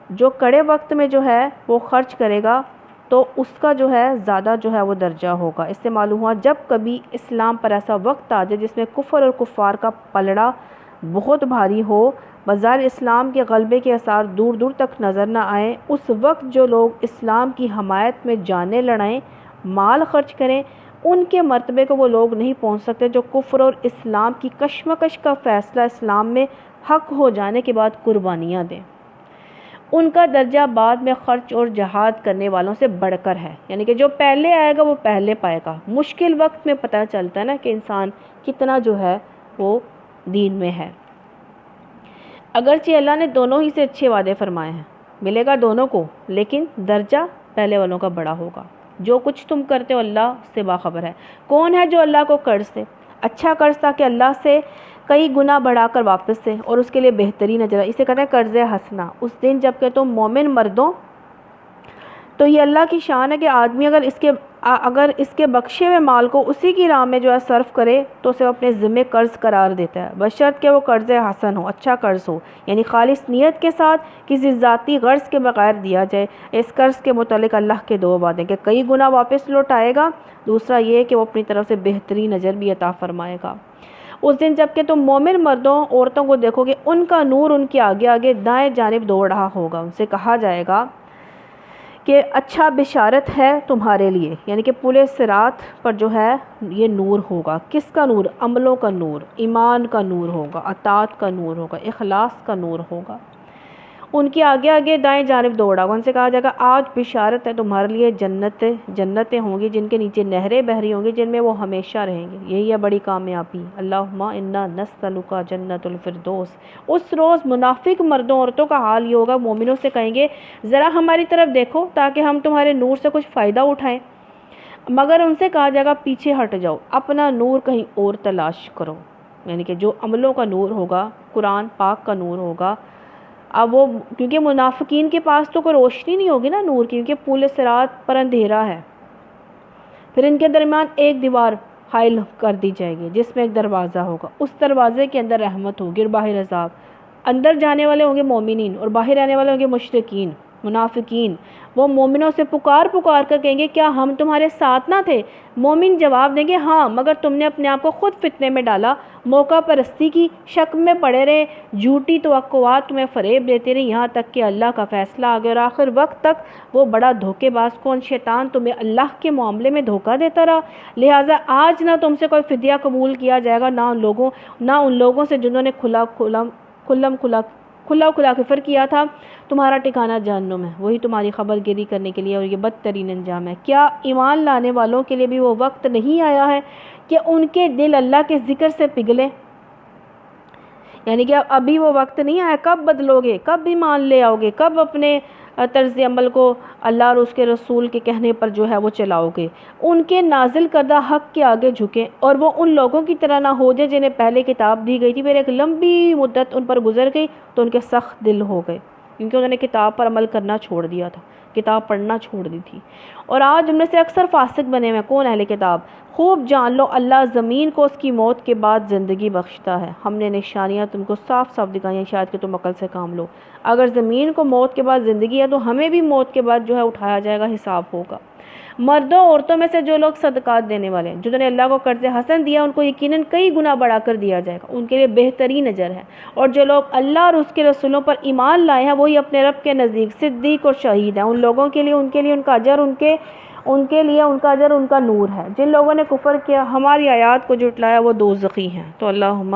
جو کڑے وقت میں جو ہے وہ خرچ کرے گا تو اس کا جو ہے زیادہ جو ہے وہ درجہ ہوگا۔ اس سے معلوم ہوا جب کبھی اسلام پر ایسا وقت آ جائے جس میں کفر اور کفار کا پلڑا بہت بھاری ہو، بظاہر اسلام کے غلبے کے آثار دور دور تک نظر نہ آئیں، اس وقت جو لوگ اسلام کی حمایت میں جانیں لڑائیں، مال خرچ کریں، ان کے مرتبے کو وہ لوگ نہیں پہنچ سکتے جو کفر اور اسلام کی کشمکش کا فیصلہ اسلام میں حق ہو جانے کے بعد قربانیاں دیں۔ ان کا درجہ بعد میں خرچ اور جہاد کرنے والوں سے بڑھ کر ہے، یعنی کہ جو پہلے آئے گا وہ پہلے پائے گا۔ مشکل وقت میں پتہ چلتا ہے نا کہ انسان کتنا جو ہے وہ دین میں ہے۔ اگرچہ اللہ نے دونوں ہی سے اچھے وعدے فرمائے ہیں، ملے گا دونوں کو، لیکن درجہ پہلے والوں کا بڑا ہوگا۔ جو کچھ تم کرتے ہو اللہ سے باخبر ہے۔ کون ہے جو اللہ کو قرض دے، اچھا قرض تاکہ اللہ سے کئی گنا بڑھا کر واپس دے اور اس کے لیے بہترین اجر ہے، اسے کہتے ہیں قرض حسنہ۔ اس دن جب کہ تم مومن مردوں، تو یہ اللہ کی شان ہے کہ آدمی اگر اس کے بخشے ہوئے مال کو اسی کی راہ میں جو ہے صرف کرے تو اسے اپنے ذمہ قرض قرار دیتا ہے، بشرط کہ وہ قرض حسن ہو، اچھا قرض ہو، یعنی خالص نیت کے ساتھ کسی ذاتی غرض کے بغیر دیا جائے۔ اس قرض کے متعلق اللہ کے دو وعدے کہ کئی گنا واپس لوٹائے گا، دوسرا یہ کہ وہ اپنی طرف سے بہترین اجر بھی عطا فرمائے گا۔ اس دن جب کہ تم مومن مردوں عورتوں کو دیکھو گے، ان کا نور ان کے آگے آگے دائیں جانب دوڑ رہا ہوگا، ان سے کہا جائے گا کہ اچھا بشارت ہے تمہارے لیے، یعنی کہ پل صراط پر جو ہے یہ نور ہوگا۔ کس کا نور؟ عملوں کا نور، ایمان کا نور ہوگا، اطاعت کا نور ہوگا، اخلاص کا نور ہوگا۔ ان کے آگے آگے دائیں جانب دوڑا ہوگا، ان سے کہا جائے گا آج بشارت ہے تمہارے لیے، جنتیں ہوں گی جن کے نیچے نہریں بہہ رہی ہوں گی، جن میں وہ ہمیشہ رہیں گے۔ یہی ہے بڑی کامیابی۔ اللہم انا نسألک جنت الفردوس۔ اس روز منافق مردوں عورتوں کا حال یہ ہوگا، مومنوں سے کہیں گے ذرا ہماری طرف دیکھو تاکہ ہم تمہارے نور سے کچھ فائدہ اٹھائیں، مگر ان سے کہا جائے گا پیچھے ہٹ جاؤ، اپنا نور کہیں اور تلاش کرو۔ یعنی کہ جو عملوں کا نور ہوگا، قرآن پاک کا نور ہوگا، اب وہ کیونکہ منافقین کے پاس تو کوئی روشنی نہیں ہوگی نا نور کی، کیونکہ پل صراط پر اندھیرا ہے، پھر ان کے درمیان ایک دیوار حائل کر دی جائے گی جس میں ایک دروازہ ہوگا، اس دروازے کے اندر رحمت ہوگی اور باہر عذاب۔ اندر جانے والے ہوں گے مومنین اور باہر آنے والے ہوں گے مشرکین، منافقین۔ وہ مومنوں سے پکار کر کہیں گے کیا ہم تمہارے ساتھ نہ تھے؟ مومن جواب دیں گے ہاں، مگر تم نے اپنے آپ کو خود فتنے میں ڈالا، موقع پرستی کی، شک میں پڑے رہے، جھوٹی توقعات تمہیں فریب دیتے رہے، یہاں تک کہ اللہ کا فیصلہ آ گیا، اور آخر وقت تک وہ بڑا دھوکے باز کون شیطان تمہیں اللہ کے معاملے میں دھوکہ دیتا رہا۔ لہٰذا آج نہ تم سے کوئی فدیہ قبول کیا جائے گا، نہ ان لوگوں سے جنہوں نے کھلا کفر کیا تھا، تمہارا ٹھکانہ جہنم ہے، وہی تمہاری خبر گیری کرنے کے لیے، اور یہ بدترین انجام ہے۔ کیا ایمان لانے والوں کے لیے بھی وہ وقت نہیں آیا ہے کہ ان کے دل اللہ کے ذکر سے پگھلے؟ یعنی کہ ابھی وہ وقت نہیں آیا، کب بدلو گے، کب ایمان لے آؤ گے، کب اپنے طرز عمل کو اللہ اور اس کے رسول کے کہنے پر جو ہے وہ چلاؤ گے؟ ان کے نازل کردہ حق کے آگے جھکیں اور وہ ان لوگوں کی طرح نہ ہو جائے جنہیں پہلے کتاب دی گئی تھی، پھر ایک لمبی مدت ان پر گزر گئی تو ان کے سخت دل ہو گئے۔ کیونکہ انہوں نے کتاب پر عمل کرنا چھوڑ دیا تھا، کتاب پڑھنا چھوڑ دی تھی۔ اور آج ہم میں سے اکثر فاسق بنے ہوئے ہیں۔ کون اہل کتاب؟ خوب جان لو اللہ زمین کو اس کی موت کے بعد زندگی بخشتا ہے۔ ہم نے نشانیاں تم کو صاف صاف دکھائی ہیں، شاید کہ تم عقل سے کام لو۔ اگر زمین کو موت کے بعد زندگی ہے تو ہمیں بھی موت کے بعد جو ہے اٹھایا جائے گا، حساب ہوگا۔ مردوں عورتوں میں سے جو لوگ صدقات دینے والے ہیں، جنہوں نے اللہ کو قرض حسن دیا، ان کو یقیناً کئی گنا بڑھا کر دیا جائے گا، ان کے لیے بہترین اجر ہے۔ اور جو لوگ اللہ اور اس کے رسولوں پر ایمان لائے ہیں، وہی اپنے رب کے نزدیک صدیق اور شہید ہیں۔ ان لوگوں کے لیے ان کا اجر ان کا نور ہے۔ جن لوگوں نے کفر کیا، ہماری آیات کو جھٹلایا، وہ دوزخی ہیں۔ تو اللہم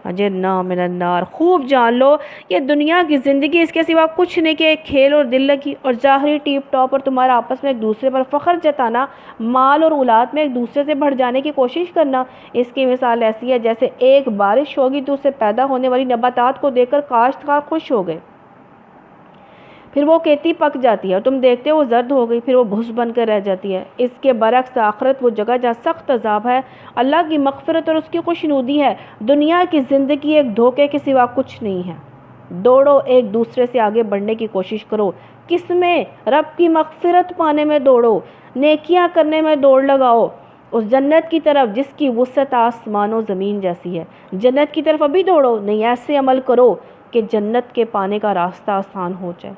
اجرنا من النار۔ خوب جان لو یہ دنیا کی زندگی اس کے سوا کچھ نہیں کہ ایک کھیل اور دل لگی اور ظاہری ٹیپ ٹاپ، اور تمہارا آپس میں ایک دوسرے پر فخر جتانا، مال اور اولاد میں ایک دوسرے سے بڑھ جانے کی کوشش کرنا۔ اس کی مثال ایسی ہے جیسے ایک بارش ہوگی تو اسے پیدا ہونے والی نباتات کو دیکھ کر کاشتکار خوش ہو گئے، پھر وہ کھیتی پک جاتی ہے اور تم دیکھتے ہو وہ زرد ہو گئی، پھر وہ بھس بن کر رہ جاتی ہے۔ اس کے برعکس آخرت وہ جگہ جہاں سخت عذاب ہے، اللہ کی مغفرت اور اس کی خوشنودی ہے۔ دنیا کی زندگی ایک دھوکے کے سوا کچھ نہیں ہے۔ دوڑو، ایک دوسرے سے آگے بڑھنے کی کوشش کرو۔ کس میں؟ رب کی مغفرت پانے میں دوڑو، نیکیاں کرنے میں دوڑ لگاؤ، اس جنت کی طرف جس کی وسعت آسمان و زمین جیسی ہے۔ جنت کی طرف ابھی دوڑو نہیں، ایسے عمل کرو کہ جنت کے پانے کا راستہ آسان ہو جائے،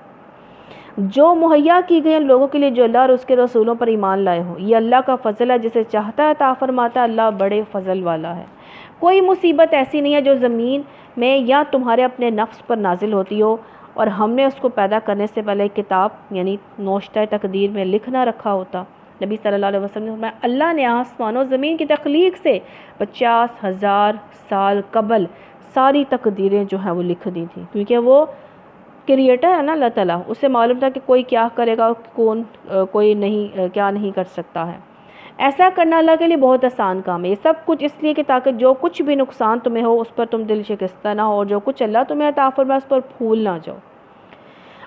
جو مہیا کی گئی ان لوگوں کے لیے جو اللہ اور اس کے رسولوں پر ایمان لائے ہوں۔ یہ اللہ کا فضل ہے، جسے چاہتا ہے عطا فرماتا ہے، اللہ بڑے فضل والا ہے۔ کوئی مصیبت ایسی نہیں ہے جو زمین میں یا تمہارے اپنے نفس پر نازل ہوتی ہو اور ہم نے اس کو پیدا کرنے سے پہلے کتاب یعنی نوشتہ تقدیر میں لکھنا رکھا ہوتا۔ نبی صلی اللہ علیہ وسلم نے فرمایا اللہ نے آسمان و زمین کی تخلیق سے 50,000 سال قبل ساری تقدیریں جو ہیں وہ لکھ دی تھیں، کیونکہ وہ کریٹر ہے نا اللہ تعالیٰ، اسے معلوم تھا کہ کوئی کیا کرے گا اور کوئی نہیں کیا نہیں کر سکتا ہے۔ ایسا کرنا اللہ کے لیے بہت آسان کام ہے۔ یہ سب کچھ اس لیے کہ تاکہ جو کچھ بھی نقصان تمہیں ہو اس پر تم دل شکستہ نہ ہو، اور جو کچھ اللہ تمہیں عطا فرمائے اس پر پھول نہ جاؤ۔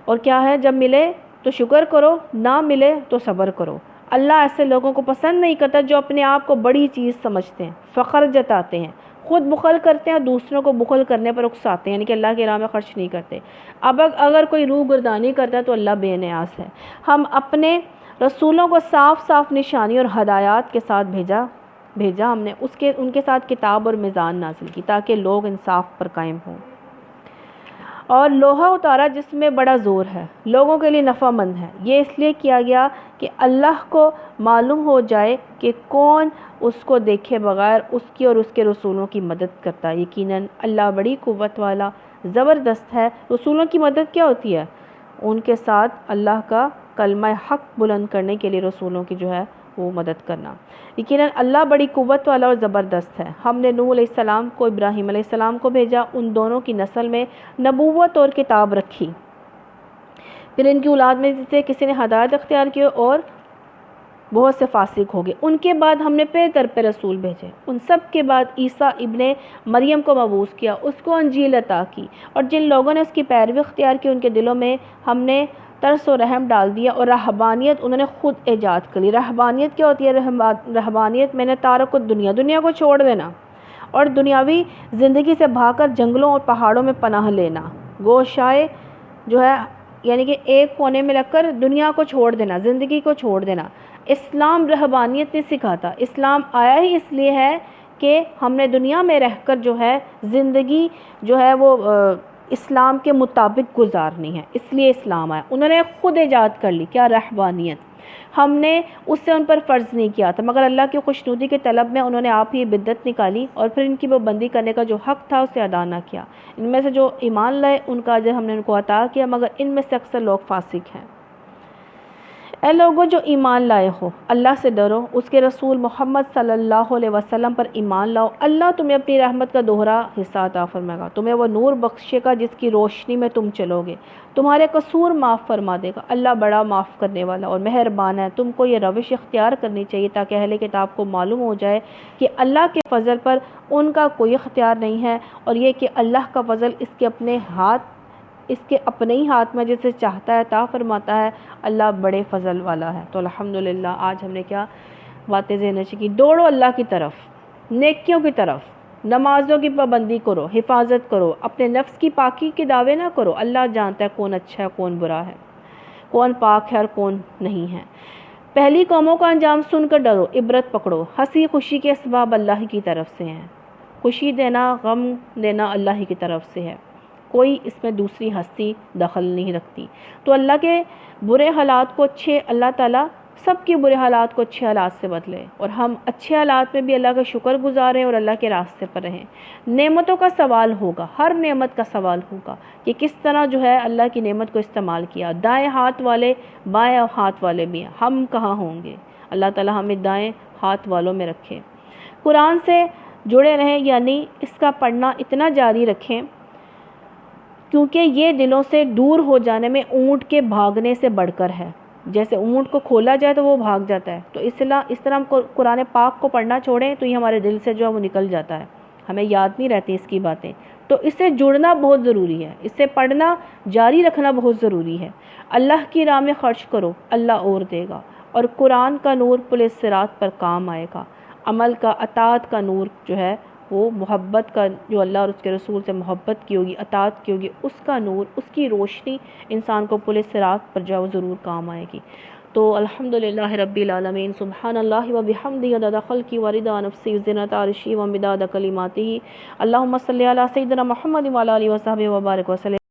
اور کیا ہے، جب ملے تو شکر کرو، نہ ملے تو صبر کرو۔ اللہ ایسے لوگوں کو پسند نہیں کرتا جو اپنے آپ کو بڑی چیز سمجھتے ہیں، فخر جتاتے ہیں، خود بخل کرتے ہیں اور دوسروں کو بخل کرنے پر اکساتے ہیں، یعنی کہ اللہ کی راہ میں خرچ نہیں کرتے۔ اب اگر کوئی روح گردانی کرتا ہے تو اللہ بے نیاز ہے۔ ہم اپنے رسولوں کو صاف صاف نشانی اور ہدایات کے ساتھ بھیجا ہم نے ان کے ساتھ کتاب اور میزان نازل کی تاکہ لوگ انصاف پر قائم ہوں، اور لوہا اتارا جس میں بڑا زور ہے، لوگوں کے لیے نفع مند ہے۔ یہ اس لیے کیا گیا کہ اللہ کو معلوم ہو جائے کہ کون اس کو دیکھے بغیر اس کی اور اس کے رسولوں کی مدد کرتا ہے۔ یقیناً اللہ بڑی قوت والا زبردست ہے۔ رسولوں کی مدد کیا ہوتی ہے؟ ان کے ساتھ اللہ کا کلمہ حق بلند کرنے کے لیے رسولوں کی جو ہے وہ مدد کرنا۔ یقیناً اللہ بڑی قوت والا اور زبردست ہے۔ ہم نے نوح علیہ السلام کو ابراہیم علیہ السلام کو بھیجا، ان دونوں کی نسل میں نبوت اور کتاب رکھی، پھر ان کی اولاد میں سے کسی نے ہدایت اختیار کی اور بہت سے فاسق ہو گئے۔ ان کے بعد ہم نے پہ در پہ رسول بھیجے، ان سب کے بعد عیسیٰ ابن مریم کو مبعوث کیا، اس کو انجیل عطا کی، اور جن لوگوں نے اس کی پیروی اختیار کی ان کے دلوں میں ہم نے ترس و رحم ڈال دیا، اور رہبانیت انہوں نے خود ایجاد کر لی۔ رہبانیت کیا ہوتی ہے؟ رہبانیت میں نے تارک دنیا کو چھوڑ دینا اور دنیاوی زندگی سے بھاگ کر جنگلوں اور پہاڑوں میں پناہ لینا، گوشائے جو ہے یعنی کہ ایک کونے میں لگ کر دنیا کو چھوڑ دینا، زندگی کو چھوڑ دینا۔ اسلام رہبانیت نہیں سکھاتا، اسلام آیا ہی اس لیے ہے کہ ہم نے دنیا میں رہ کر جو ہے زندگی جو ہے وہ اسلام کے مطابق گزارنی ہے، اس لیے اسلام آیا۔ انہوں نے خود ایجاد کر لی، کیا؟ رہبانیت۔ ہم نے اس سے ان پر فرض نہیں کیا تھا، مگر اللہ کی خوشنودی کے طلب میں انہوں نے آپ ہی بدعت نکالی اور پھر ان کی پابندی کرنے کا جو حق تھا اسے ادا نہ کیا۔ ان میں سے جو ایمان لائے ان کا اجر ہم نے ان کو عطا کیا، مگر ان میں سے اکثر لوگ فاسق ہیں۔ اے لوگوں جو ایمان لائے ہو، اللہ سے ڈرو، اس کے رسول محمد صلی اللہ علیہ وسلم پر ایمان لاؤ، اللہ تمہیں اپنی رحمت کا دوہرا حصہ عطا فرمائے گا، تمہیں وہ نور بخشے گا جس کی روشنی میں تم چلو گے، تمہارے قصور معاف فرما دے گا، اللہ بڑا معاف کرنے والا اور مہربان ہے۔ تم کو یہ روش اختیار کرنی چاہیے تاکہ اہل کتاب کو معلوم ہو جائے کہ اللہ کے فضل پر ان کا کوئی اختیار نہیں ہے، اور یہ کہ اللہ کا فضل اس کے اپنے ہی ہاتھ میں جسے چاہتا ہے عطا فرماتا ہے، اللہ بڑے فضل والا ہے۔ تو الحمدللہ آج ہم نے کیا باتیں ذہن نشین کی؟ دوڑو اللہ کی طرف، نیکیوں کی طرف، نمازوں کی پابندی کرو، حفاظت کرو، اپنے نفس کی پاکی کے دعوے نہ کرو، اللہ جانتا ہے کون اچھا ہے کون برا ہے، کون پاک ہے اور کون نہیں ہے۔ پہلی قوموں کا انجام سن کر ڈرو، عبرت پکڑو، ہنسی خوشی کے اسباب اللہ کی طرف سے ہیں، خوشی دینا غم دینا اللہ کی طرف سے ہے، کوئی اس میں دوسری ہستی دخل نہیں رکھتی۔ تو اللہ کے برے حالات کو اچھے، اللہ تعالیٰ سب کے برے حالات کو اچھے حالات سے بدلے، اور ہم اچھے حالات میں بھی اللہ کا شکر گزاریں اور اللہ کے راستے پر رہیں۔ نعمتوں کا سوال ہوگا، ہر نعمت کا سوال ہوگا کہ کس طرح جو ہے اللہ کی نعمت کو استعمال کیا۔ دائیں ہاتھ والے بائیں ہاتھ والے بھی ہیں، ہم کہاں ہوں گے؟ اللہ تعالیٰ ہمیں دائیں ہاتھ والوں میں رکھے۔ قرآن سے جڑے رہیں، یعنی اس کا پڑھنا اتنا جاری رکھیں کیونکہ یہ دلوں سے دور ہو جانے میں اونٹ کے بھاگنے سے بڑھ کر ہے۔ جیسے اونٹ کو کھولا جائے تو وہ بھاگ جاتا ہے، تو اس طرح ہم قرآن پاک کو پڑھنا چھوڑیں تو یہ ہمارے دل سے جو ہے وہ نکل جاتا ہے، ہمیں یاد نہیں رہتی اس کی باتیں۔ تو اس سے جڑنا بہت ضروری ہے، اس سے پڑھنا جاری رکھنا بہت ضروری ہے۔ اللہ کی راہ میں خرچ کرو، اللہ اور دے گا، اور قرآن کا نور پل صراط پر کام آئے گا۔ عمل کا، اطاعت کا نور جو ہے وہ محبت کا، جو اللہ اور اس کے رسول سے محبت کی ہوگی، اطاعت کی ہوگی، اس کا نور، اس کی روشنی انسان کو پل صراط پر جو ہے وہ ضرور کام آئے گی۔ تو الحمدللہ رب العالمین، سبحان اللہ و بحمدہ عدد خلقی و رضا نفسی و زنۃ عرشی و مداد کلماتہ، اللہم صلی علی سیدنا محمد و علی آلہ و صحبہ و بارک وسلم۔